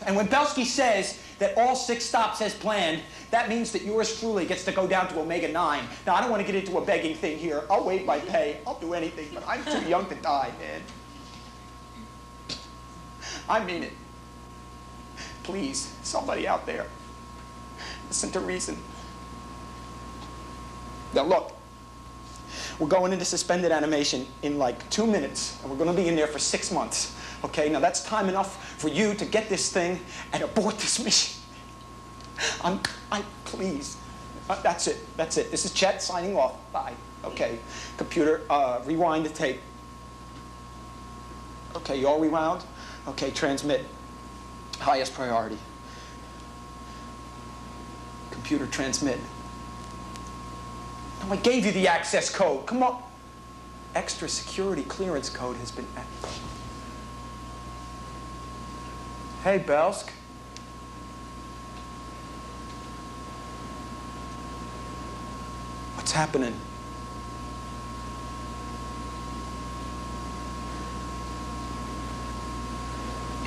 And when Belsky says that all 6 stops as planned, that means that yours truly gets to go down to Omega 9. Now, I don't want to get into a begging thing here. I'll waive my pay. I'll do anything, but I'm too young to die, man. I mean it. Please, somebody out there, listen to reason. Now, look. We're going into suspended animation in like 2 minutes, and we're going to be in there for 6 months. Okay, now that's time enough for you to get this thing and abort this mission. Please. That's it. This is Chet signing off. Bye. Okay, computer, rewind the tape. Okay, you all rewound? Okay, transmit. Highest priority. Computer, transmit. I gave you the access code. Come on. Extra security clearance code has been... Hey, Belsk. What's happening?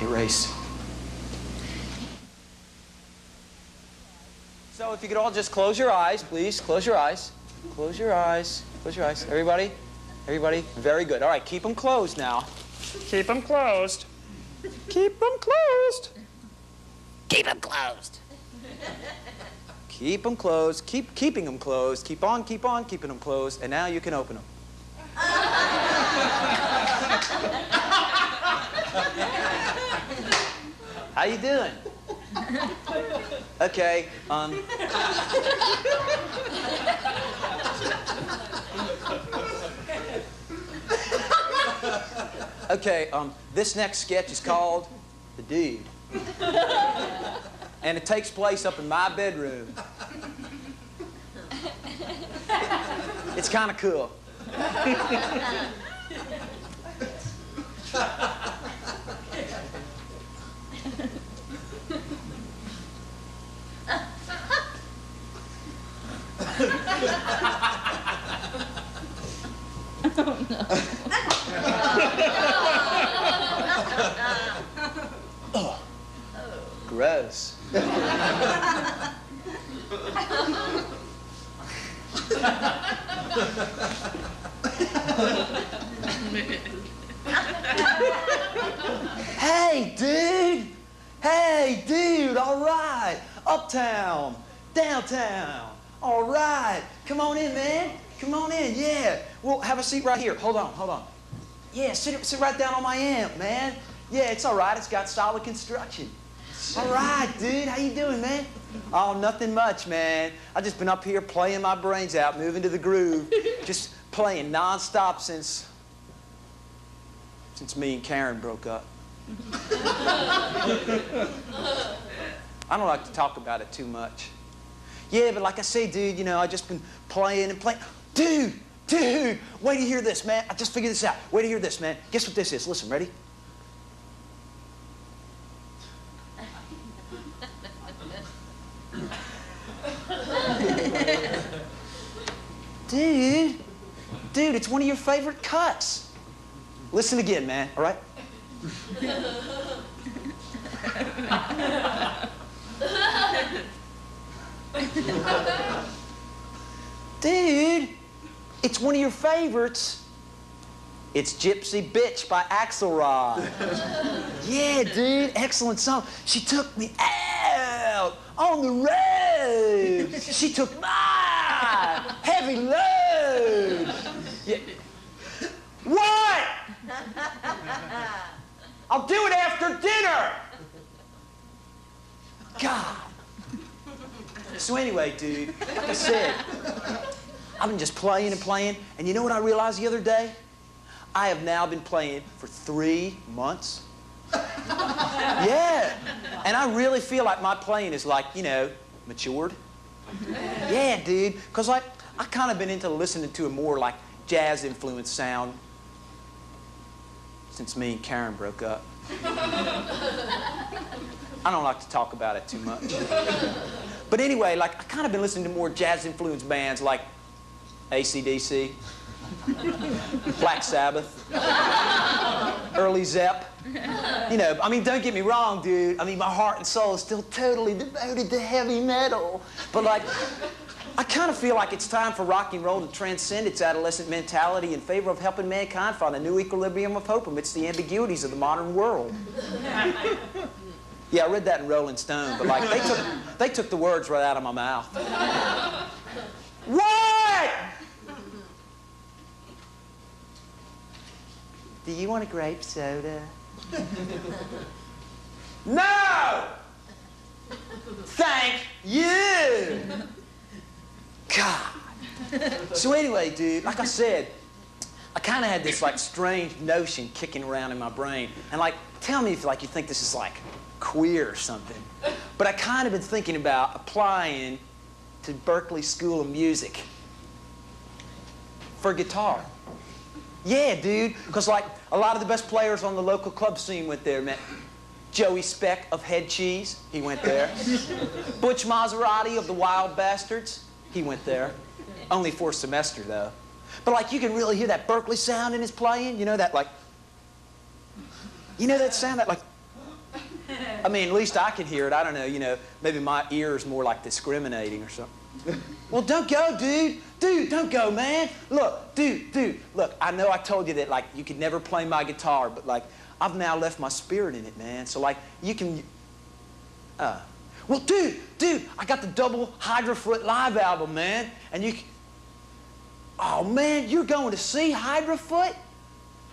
Erase. So if you could all just close your eyes, please. Close your eyes. Close your eyes. Close your eyes. Everybody? Everybody? Very good. All right, keep them closed now. Keep them closed. Keep them closed. Keep them closed. Keep them closed. Keep keeping them closed. Keep on keeping them closed. And now you can open them. How you doing? Okay, okay, this next sketch is called The Dude. And it takes place up in my bedroom. It's kind of cool. Oh, no. Oh, gross. Hey, dude! Hey, dude, all right. Uptown, downtown, all right. Come on in, man. Come on in, yeah. Well, have a seat right here. Hold on. Yeah, sit right down on my amp, man. Yeah, it's all right. It's got solid construction. All right, dude. How you doing, man? Oh, nothing much, man. I just been up here playing my brains out, moving to the groove. Just playing nonstop since me and Karen broke up. I don't like to talk about it too much. Yeah, but like I say, dude, you know, I just been playing and playing. Dude, wait to hear this, man. I just figured this out. Wait to hear this, man. Guess what this is? Listen, ready? Dude, it's one of your favorite cuts. Listen again, man, all right? Dude, it's one of your favorites. It's Gypsy Bitch by Axelrod. Yeah, dude, excellent song. She took me out on the road. She took my heavy load. Yeah. What? I'll do it after dinner. God. So anyway, dude, like I said, I've been just playing and playing, and you know what I realized the other day? I have now been playing for 3 months. Yeah. And I really feel like my playing is like, you know, matured. Yeah, dude. Because like, I kind of been into listening to a more like jazz-influenced sound since me and Karen broke up. I don't like to talk about it too much. But anyway, like, I kind of been listening to more jazz-influenced bands like AC/DC, Black Sabbath, Early Zepp. You know, I mean, don't get me wrong, dude. I mean, my heart and soul is still totally devoted to heavy metal. But like, I kind of feel like it's time for rock and roll to transcend its adolescent mentality in favor of helping mankind find a new equilibrium of hope amidst the ambiguities of the modern world. Yeah, I read that in Rolling Stone, but like, they took the words right out of my mouth. What? Do you want a grape soda? No! Thank you! God. So anyway, dude, like I said, I kind of had this like strange notion kicking around in my brain. And like, tell me if like you think this is like queer or something. But I kind of been thinking about applying to Berklee School of Music for guitar. Yeah, dude, because like a lot of the best players on the local club scene went there, man. Joey Speck of Head Cheese, he went there. Butch Maserati of the Wild Bastards, he went there. Only for a semester, though. But like, you can really hear that Berklee sound in his playing. You know that like, you know that sound, that like, I mean, at least I can hear it. I don't know, you know, maybe my ear is more like discriminating or something. Well, don't go, dude. Dude, don't go, man. Look, dude, look, I know I told you that, like, you could never play my guitar, but, like, I've now left my spirit in it, man. So, like, you can, well, dude, I got the double Hydrafoot live album, man. And you can, oh, man, you're going to see Hydrafoot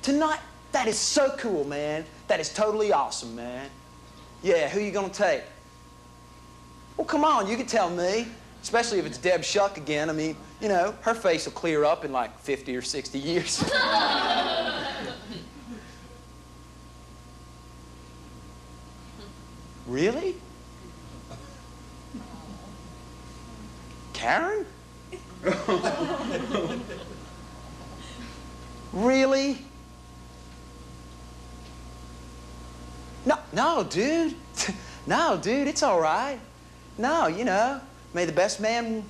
tonight? That is so cool, man. That is totally awesome, man. Yeah, who you gonna take? Well, come on, you can tell me. Especially if it's Deb Shuck again. I mean, you know, her face will clear up in like 50 or 60 years. Really? Karen? Really? No, dude. No, dude, it's all right. No, you know, may the best man,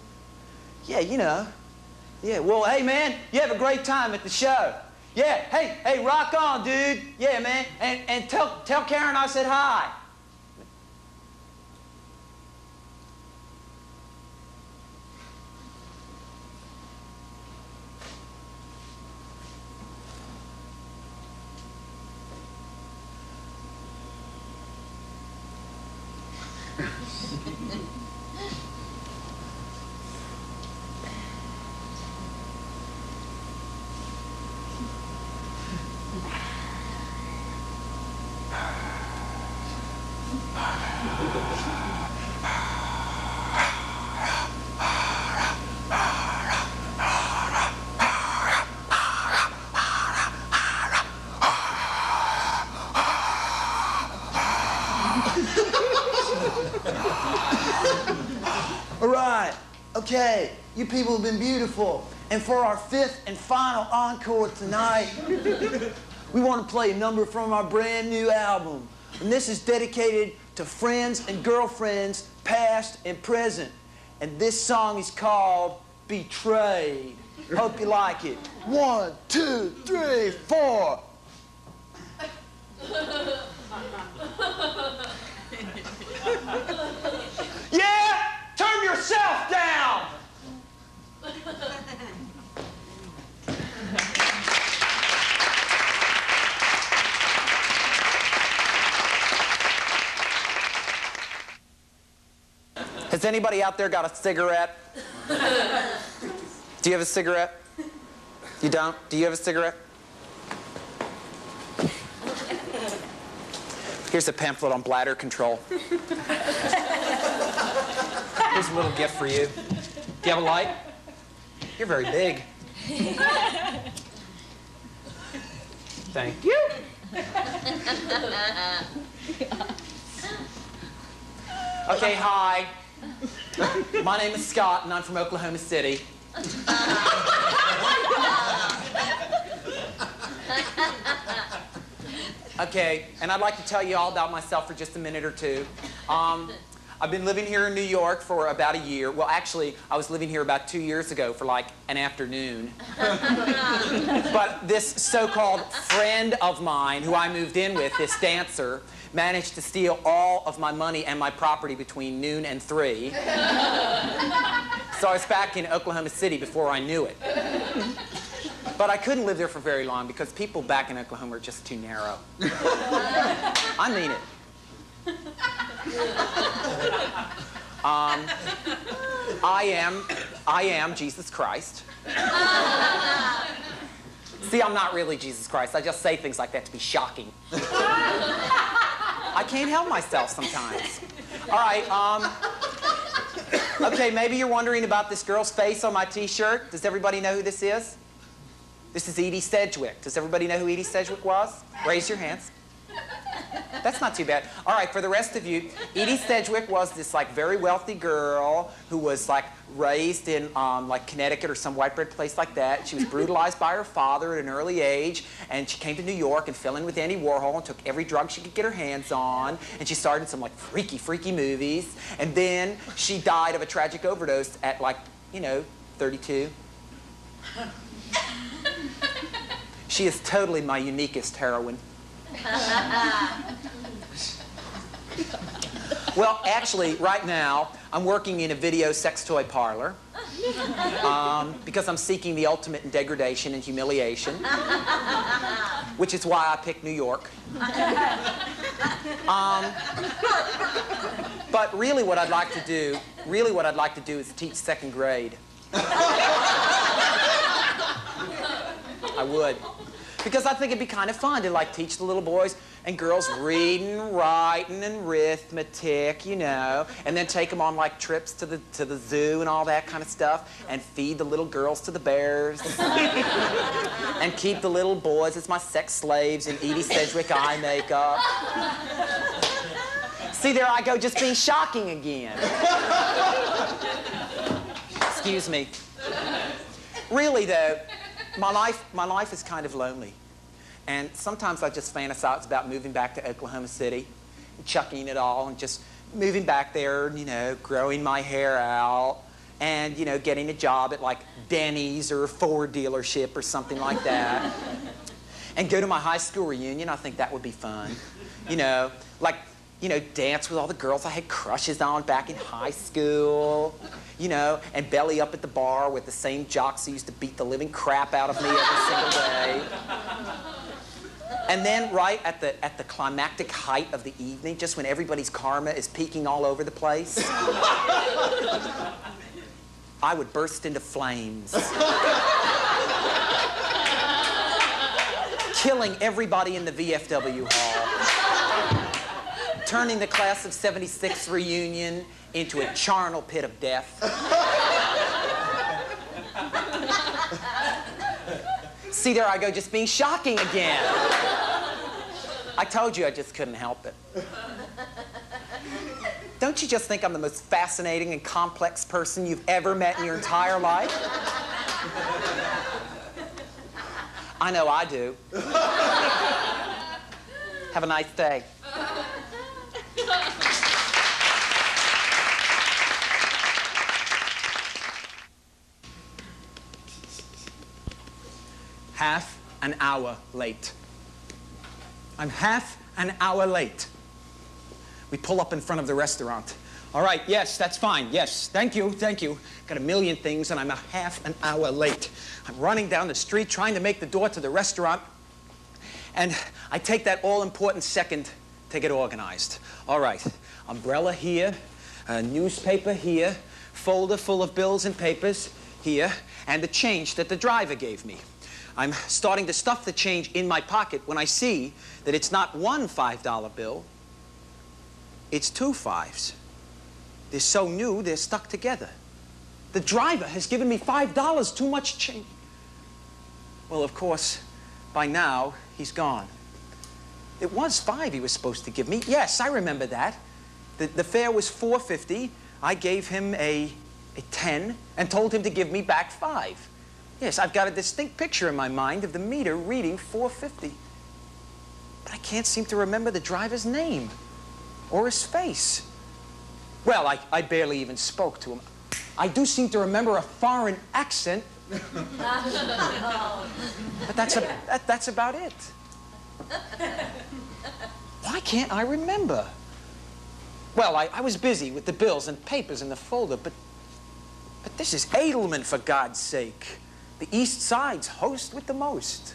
yeah, you know. Yeah, well, hey, man, you have a great time at the show. Yeah, hey, rock on, dude. Yeah, man, and tell Karen I said hi. Okay, you people have been beautiful. And for our 5th and final encore tonight, we want to play a number from our brand new album. And this is dedicated to friends and girlfriends, past and present. And this song is called Betrayed. Hope you like it. 1, 2, 3, 4. Yeah! Turn yourself down! Has anybody out there got a cigarette? Do you have a cigarette? You don't? Do you have a cigarette? Here's a pamphlet on bladder control. Here's a little gift for you. Do you have a light? You're very big. Thank you. Okay, hi. My name is Scott, and I'm from Oklahoma City. Okay, and I'd like to tell you all about myself for just a minute or two. I've been living here in New York for about a year. Well, actually, I was living here about 2 years ago for like an afternoon. But this so-called friend of mine who I moved in with, this dancer, managed to steal all of my money and my property between noon and 3. So I was back in Oklahoma City before I knew it. But I couldn't live there for very long because people back in Oklahoma are just too narrow. I mean it. I am Jesus Christ. See, I'm not really Jesus Christ. I just say things like that to be shocking. I can't help myself sometimes. All right, okay, maybe you're wondering about this girl's face on my t-shirt. Does everybody know who this is? This is Edie Sedgwick. Does everybody know who Edie Sedgwick was? Raise your hands. That's not too bad. All right, for the rest of you, Edie Sedgwick was this like very wealthy girl who was like raised in like Connecticut or some white bread place like that. She was brutalized by her father at an early age, and she came to New York and fell in with Andy Warhol and took every drug she could get her hands on, and she starred in some like freaky movies, and then she died of a tragic overdose at like, 32. She is totally my uniquest heroine. Well, actually, right now, I'm working in a video sex toy parlor because I'm seeking the ultimate in degradation and humiliation, which is why I picked New York. But really what I'd like to do is teach 2nd grade. I would. Because I think it'd be kind of fun to like teach the little boys and girls reading, writing, and arithmetic, and then take them on like trips to the zoo and all that kind of stuff, and feed the little girls to the bears, and keep the little boys as my sex slaves in Edie Sedgwick eye makeup. See, there I go, just being shocking again. Excuse me. Really though, my life is kind of lonely. And sometimes I just fantasize about moving back to Oklahoma City, and chucking it all, and just moving back there, growing my hair out, and, getting a job at like Denny's or a Ford dealership or something like that. And go to my high school reunion. I think that would be fun. Dance with all the girls I had crushes on back in high school. And belly up at the bar with the same jocks who used to beat the living crap out of me every single day. And then right at the climactic height of the evening, just when everybody's karma is peaking all over the place, I would burst into flames. Killing everybody in the VFW hall. Turning the class of '76 reunion into a charnel pit of death. See, there I go, just being shocking again. I told you I just couldn't help it. Don't don't you just think I'm the most fascinating and complex person you've ever met in your entire life? I know I do. Have a nice day. Half an hour late. I'm half an hour late. We pull up in front of the restaurant. All right, yes, that's fine. Yes, thank you, thank you. Got a million things, and I'm a half an hour late. I'm running down the street trying to make the door to the restaurant, and I take that all-important second to get organized. All right, umbrella here, a newspaper here, folder full of bills and papers here, and the change that the driver gave me. I'm starting to stuff the change in my pocket when I see that it's not one $5 bill, it's 2 5s. They're so new, they're stuck together. The driver has given me $5 too much change. Well, of course, by now, he's gone. It was 5 he was supposed to give me. Yes, I remember that. The fare was $4.50. I gave him a 10 and told him to give me back 5. Yes, I've got a distinct picture in my mind of the meter reading $4.50. But I can't seem to remember the driver's name or his face. Well, I barely even spoke to him. I do seem to remember a foreign accent. But that's about it. Why can't I remember? Well, I was busy with the bills and papers in the folder, but this is Edelman, for God's sake. The East Side's host with the most.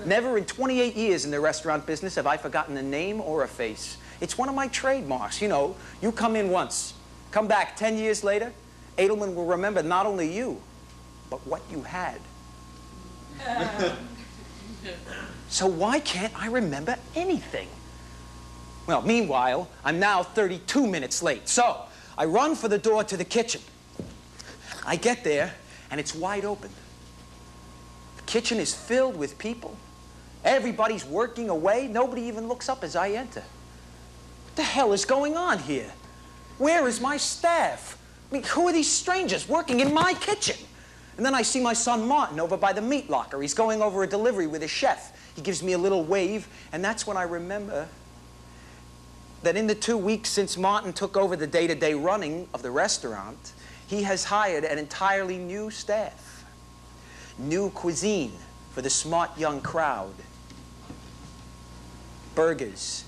Never in 28 years in the restaurant business have I forgotten a name or a face. It's one of my trademarks. You know, you come in once, come back 10 years later, Edelman will remember not only you, but what you had. So why can't I remember anything? Well, meanwhile, I'm now 32 minutes late. So I run for the door to the kitchen. I get there, and it's wide open. The kitchen is filled with people. Everybody's working away. Nobody even looks up as I enter. What the hell is going on here? Where is my staff? I mean, who are these strangers working in my kitchen? And then I see my son Martin over by the meat locker. He's going over a delivery with his chef. He gives me a little wave, and that's when I remember that in the 2 weeks since Martin took over the day-to-day running of the restaurant, he has hired an entirely new staff. New cuisine for the smart young crowd. Burgers.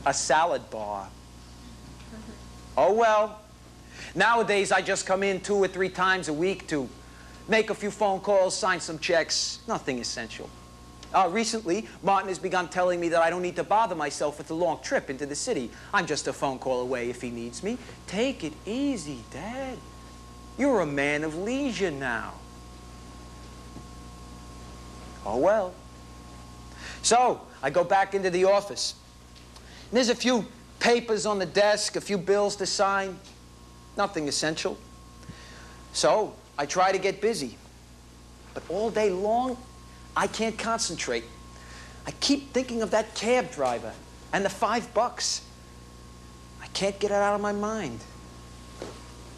A salad bar. Oh, well. Nowadays, I just come in 2 or 3 times a week to make a few phone calls, sign some checks. Nothing essential. Recently, Martin has begun telling me that I don't need to bother myself with a long trip into the city. I'm just a phone call away if he needs me. Take it easy, Dad. You're a man of leisure now. Oh, well. So, I go back into the office. And there's a few papers on the desk, a few bills to sign. Nothing essential. So, I try to get busy. But all day long, I can't concentrate. I keep thinking of that cab driver and the $5. I can't get it out of my mind.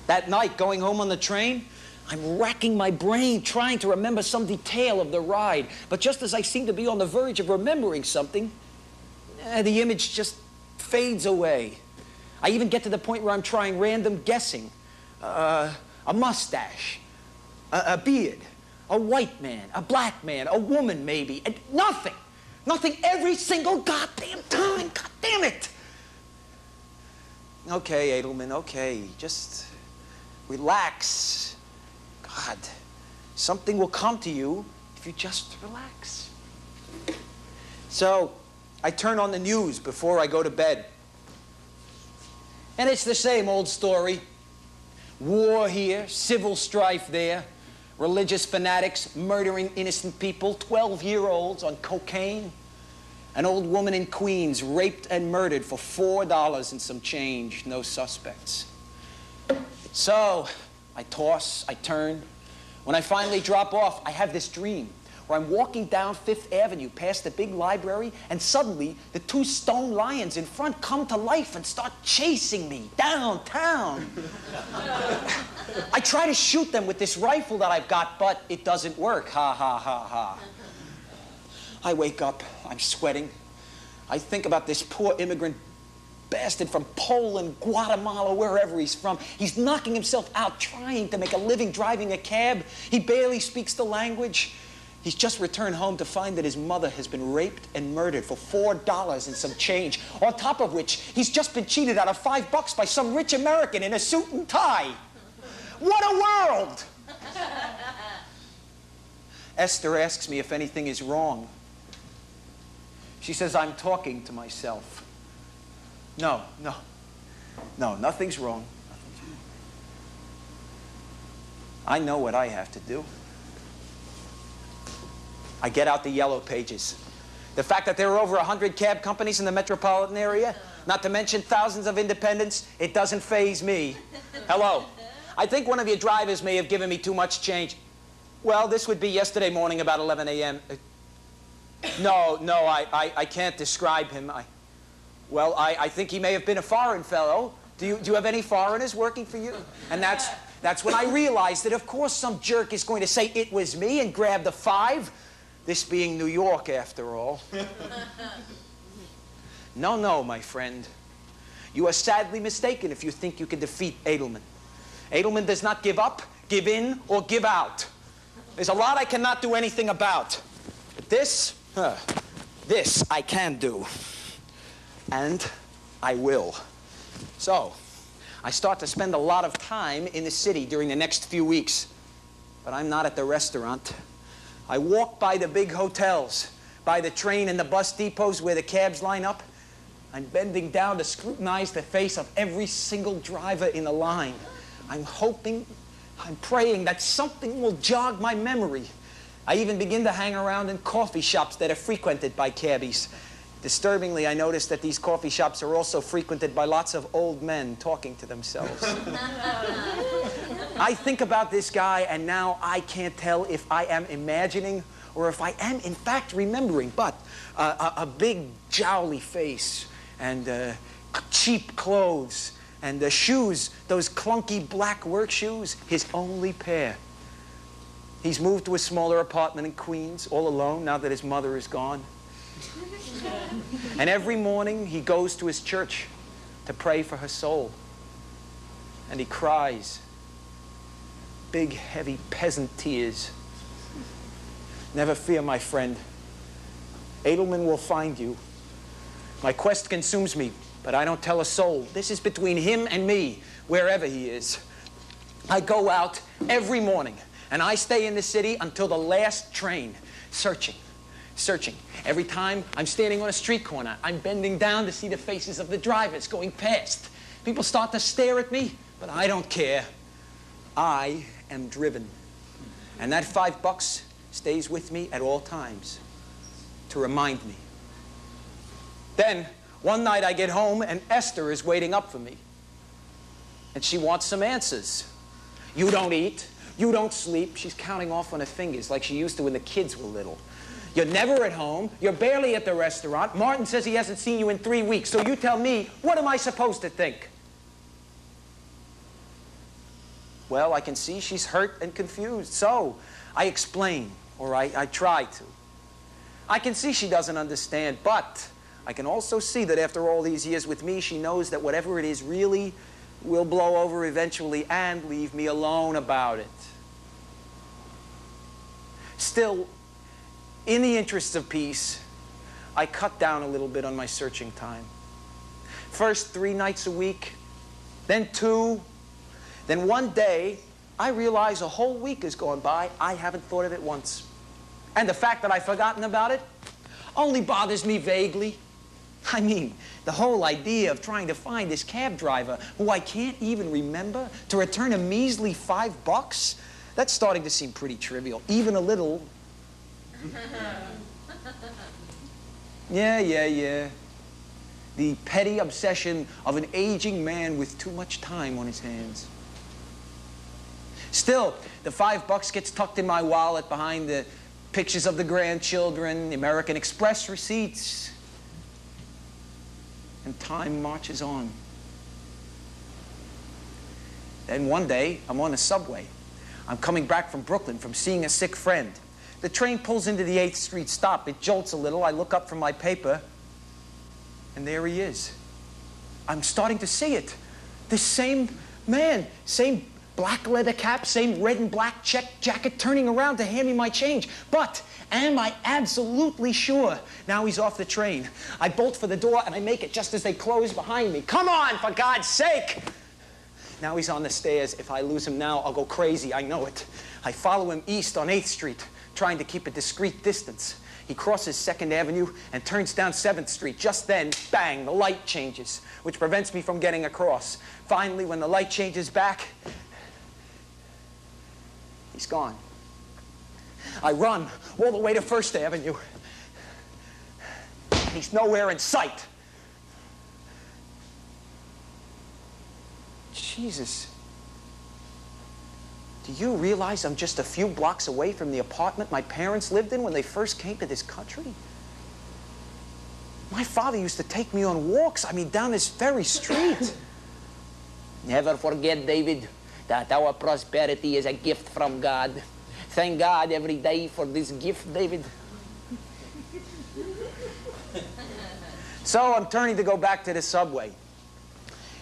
That night, going home on the train, I'm racking my brain trying to remember some detail of the ride. But just as I seem to be on the verge of remembering something, the image just fades away. I even get to the point where I'm trying random guessing. A mustache, a beard, a white man, a black man, a woman maybe, and nothing. Nothing every single goddamn time. God damn it. Okay, Edelman, okay. Just relax. God, something will come to you if you just relax. So, I turn on the news before I go to bed. And it's the same old story. War here, civil strife there, religious fanatics murdering innocent people, 12-year-olds on cocaine, an old woman in Queens raped and murdered for $4 and some change, no suspects. So, I toss, I turn. When I finally drop off, I have this dream where I'm walking down Fifth Avenue past the big library, and suddenly the two stone lions in front come to life and start chasing me downtown. I try to shoot them with this rifle that I've got, but it doesn't work. Ha, ha, ha, ha. I wake up, I'm sweating. I think about this poor immigrant bastard from Poland, Guatemala, wherever he's from. He's knocking himself out trying to make a living driving a cab. He barely speaks the language. He's just returned home to find that his mother has been raped and murdered for $4 and some change. On top of which, he's just been cheated out of $5 by some rich American in a suit and tie. What a world! Esther asks me if anything is wrong. She says I'm talking to myself. No, nothing's wrong. I know what I have to do. I get out the yellow pages. The fact that there are over 100 cab companies in the metropolitan area, not to mention thousands of independents, it doesn't faze me. Hello. I think one of your drivers may have given me too much change. Well, this would be yesterday morning about 11 a.m. No, I can't describe him. I think he may have been a foreign fellow. Do you have any foreigners working for you? And that's when I realized that, of course, some jerk is going to say it was me and grab the $5. This being New York, after all. No, my friend. You are sadly mistaken if you think you can defeat Edelman. Edelman does not give up, give in, or give out. There's a lot I cannot do anything about. But this I can do. And I will. So, I start to spend a lot of time in the city during the next few weeks. But I'm not at the restaurant. I walk by the big hotels, by the train and the bus depots where the cabs line up. I'm bending down to scrutinize the face of every single driver in the line. I'm hoping, I'm praying that something will jog my memory. I even begin to hang around in coffee shops that are frequented by cabbies. Disturbingly, I notice that these coffee shops are also frequented by lots of old men talking to themselves. I think about this guy, and now I can't tell if I am imagining or if I am, in fact, remembering. But a big, jowly face, and cheap clothes, and the shoes, those clunky black work shoes, his only pair. He's moved to a smaller apartment in Queens, all alone, now that his mother is gone. And every morning he goes to his church to pray for her soul. And he cries. Big, heavy peasant tears. Never fear, my friend. Edelman will find you. My quest consumes me, but I don't tell a soul. This is between him and me, wherever he is. I go out every morning, and I stay in the city until the last train, searching. Every time I'm standing on a street corner, I'm bending down to see the faces of the drivers going past. People start to stare at me, but I don't care. I am driven. And that $5 stays with me at all times to remind me. Then, one night I get home and Esther is waiting up for me. And she wants some answers. You don't eat. You don't sleep. She's counting off on her fingers like she used to when the kids were little. You're never at home. You're barely at the restaurant. Martin says he hasn't seen you in 3 weeks. So you tell me, what am I supposed to think? Well, I can see she's hurt and confused. So I explain, or I try to. I can see she doesn't understand, but I can also see that after all these years with me, she knows that whatever it is really will blow over eventually and leave me alone about it. Still, in the interests of peace, I cut down a little bit on my searching time. First 3 nights a week, then 2, then one day, I realize a whole week has gone by, I haven't thought of it once. And the fact that I've forgotten about it only bothers me vaguely. I mean, the whole idea of trying to find this cab driver who I can't even remember to return a measly $5, that's starting to seem pretty trivial, even a little. Yeah. The petty obsession of an aging man with too much time on his hands. Still, the $5 gets tucked in my wallet behind the pictures of the grandchildren, the American Express receipts. And time marches on. Then one day, I'm on the subway. I'm coming back from Brooklyn from seeing a sick friend. The train pulls into the 8th Street stop. It jolts a little. I look up from my paper, and there he is. I'm starting to see it. The same man, same black leather cap, same red and black check jacket, turning around to hand me my change. But am I absolutely sure? Now he's off the train. I bolt for the door, and I make it just as they close behind me. Come on, for God's sake! Now he's on the stairs. If I lose him now, I'll go crazy. I know it. I follow him east on 8th Street, trying to keep a discreet distance. He crosses 2nd Avenue and turns down 7th Street. Just then, bang, the light changes, which prevents me from getting across. Finally, when the light changes back, he's gone. I run all the way to 1st Avenue. He's nowhere in sight. Jesus. Do you realize I'm just a few blocks away from the apartment my parents lived in when they first came to this country? My father used to take me on walks, down this very street. Never forget, David, that our prosperity is a gift from God. Thank God every day for this gift, David. So I'm turning to go back to the subway.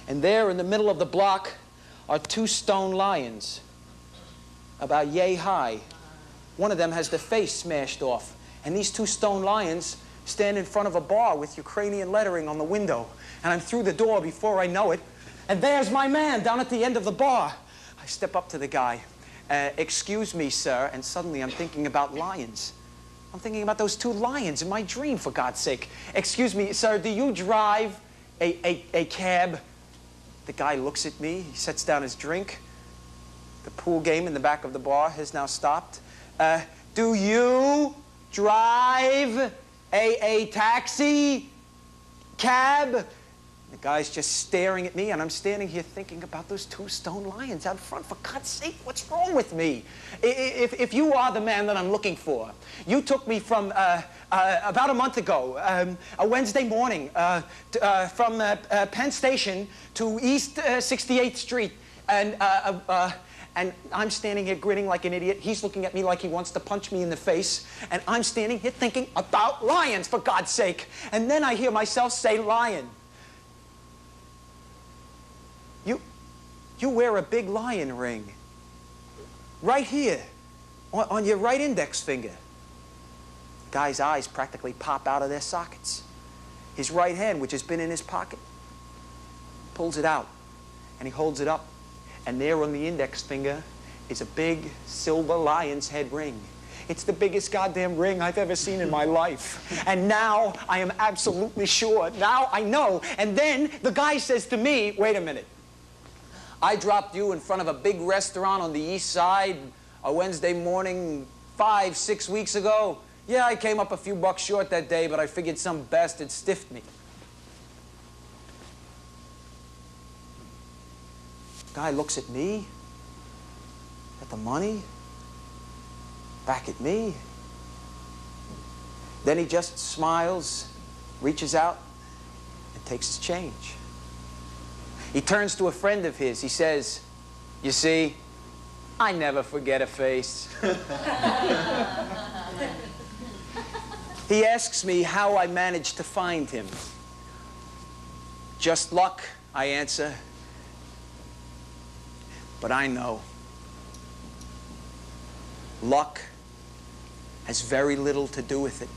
And there in the middle of the block are 2 stone lions, about yay high. One of them has the face smashed off. And these 2 stone lions stand in front of a bar with Ukrainian lettering on the window. And I'm through the door before I know it. And there's my man down at the end of the bar. I step up to the guy. Excuse me, sir. And suddenly I'm thinking about lions. I'm thinking about those 2 lions in my dream, for God's sake. Excuse me, sir, do you drive a cab? The guy looks at me. He sets down his drink. The pool game in the back of the bar has now stopped. Do you drive a taxi cab? The guy's just staring at me, and I'm standing here thinking about those 2 stone lions out front. For God's sake, what's wrong with me? If you are the man that I'm looking for, you took me from about a month ago, a Wednesday morning, from Penn Station to East 68th Street, and I'm standing here grinning like an idiot. He's looking at me like he wants to punch me in the face, and I'm standing here thinking about lions, for God's sake. And then I hear myself say lion. You wear a big lion ring. Right here, on your right index finger. The guy's eyes practically pop out of their sockets. His right hand, which has been in his pocket, pulls it out, and he holds it up. And there on the index finger is a big silver lion's head ring. It's the biggest goddamn ring I've ever seen in my life. And now I am absolutely sure. Now I know. And then the guy says to me, wait a minute. I dropped you in front of a big restaurant on the east side a Wednesday morning 5, 6 weeks ago. Yeah, I came up a few bucks short that day, but I figured some bastard stiffed me. Guy looks at me, at the money, back at me. Then he just smiles, reaches out, and takes his change. He turns to a friend of his. He says, you see, I never forget a face. He asks me how I managed to find him. Just luck, I answer. But I know luck has very little to do with it.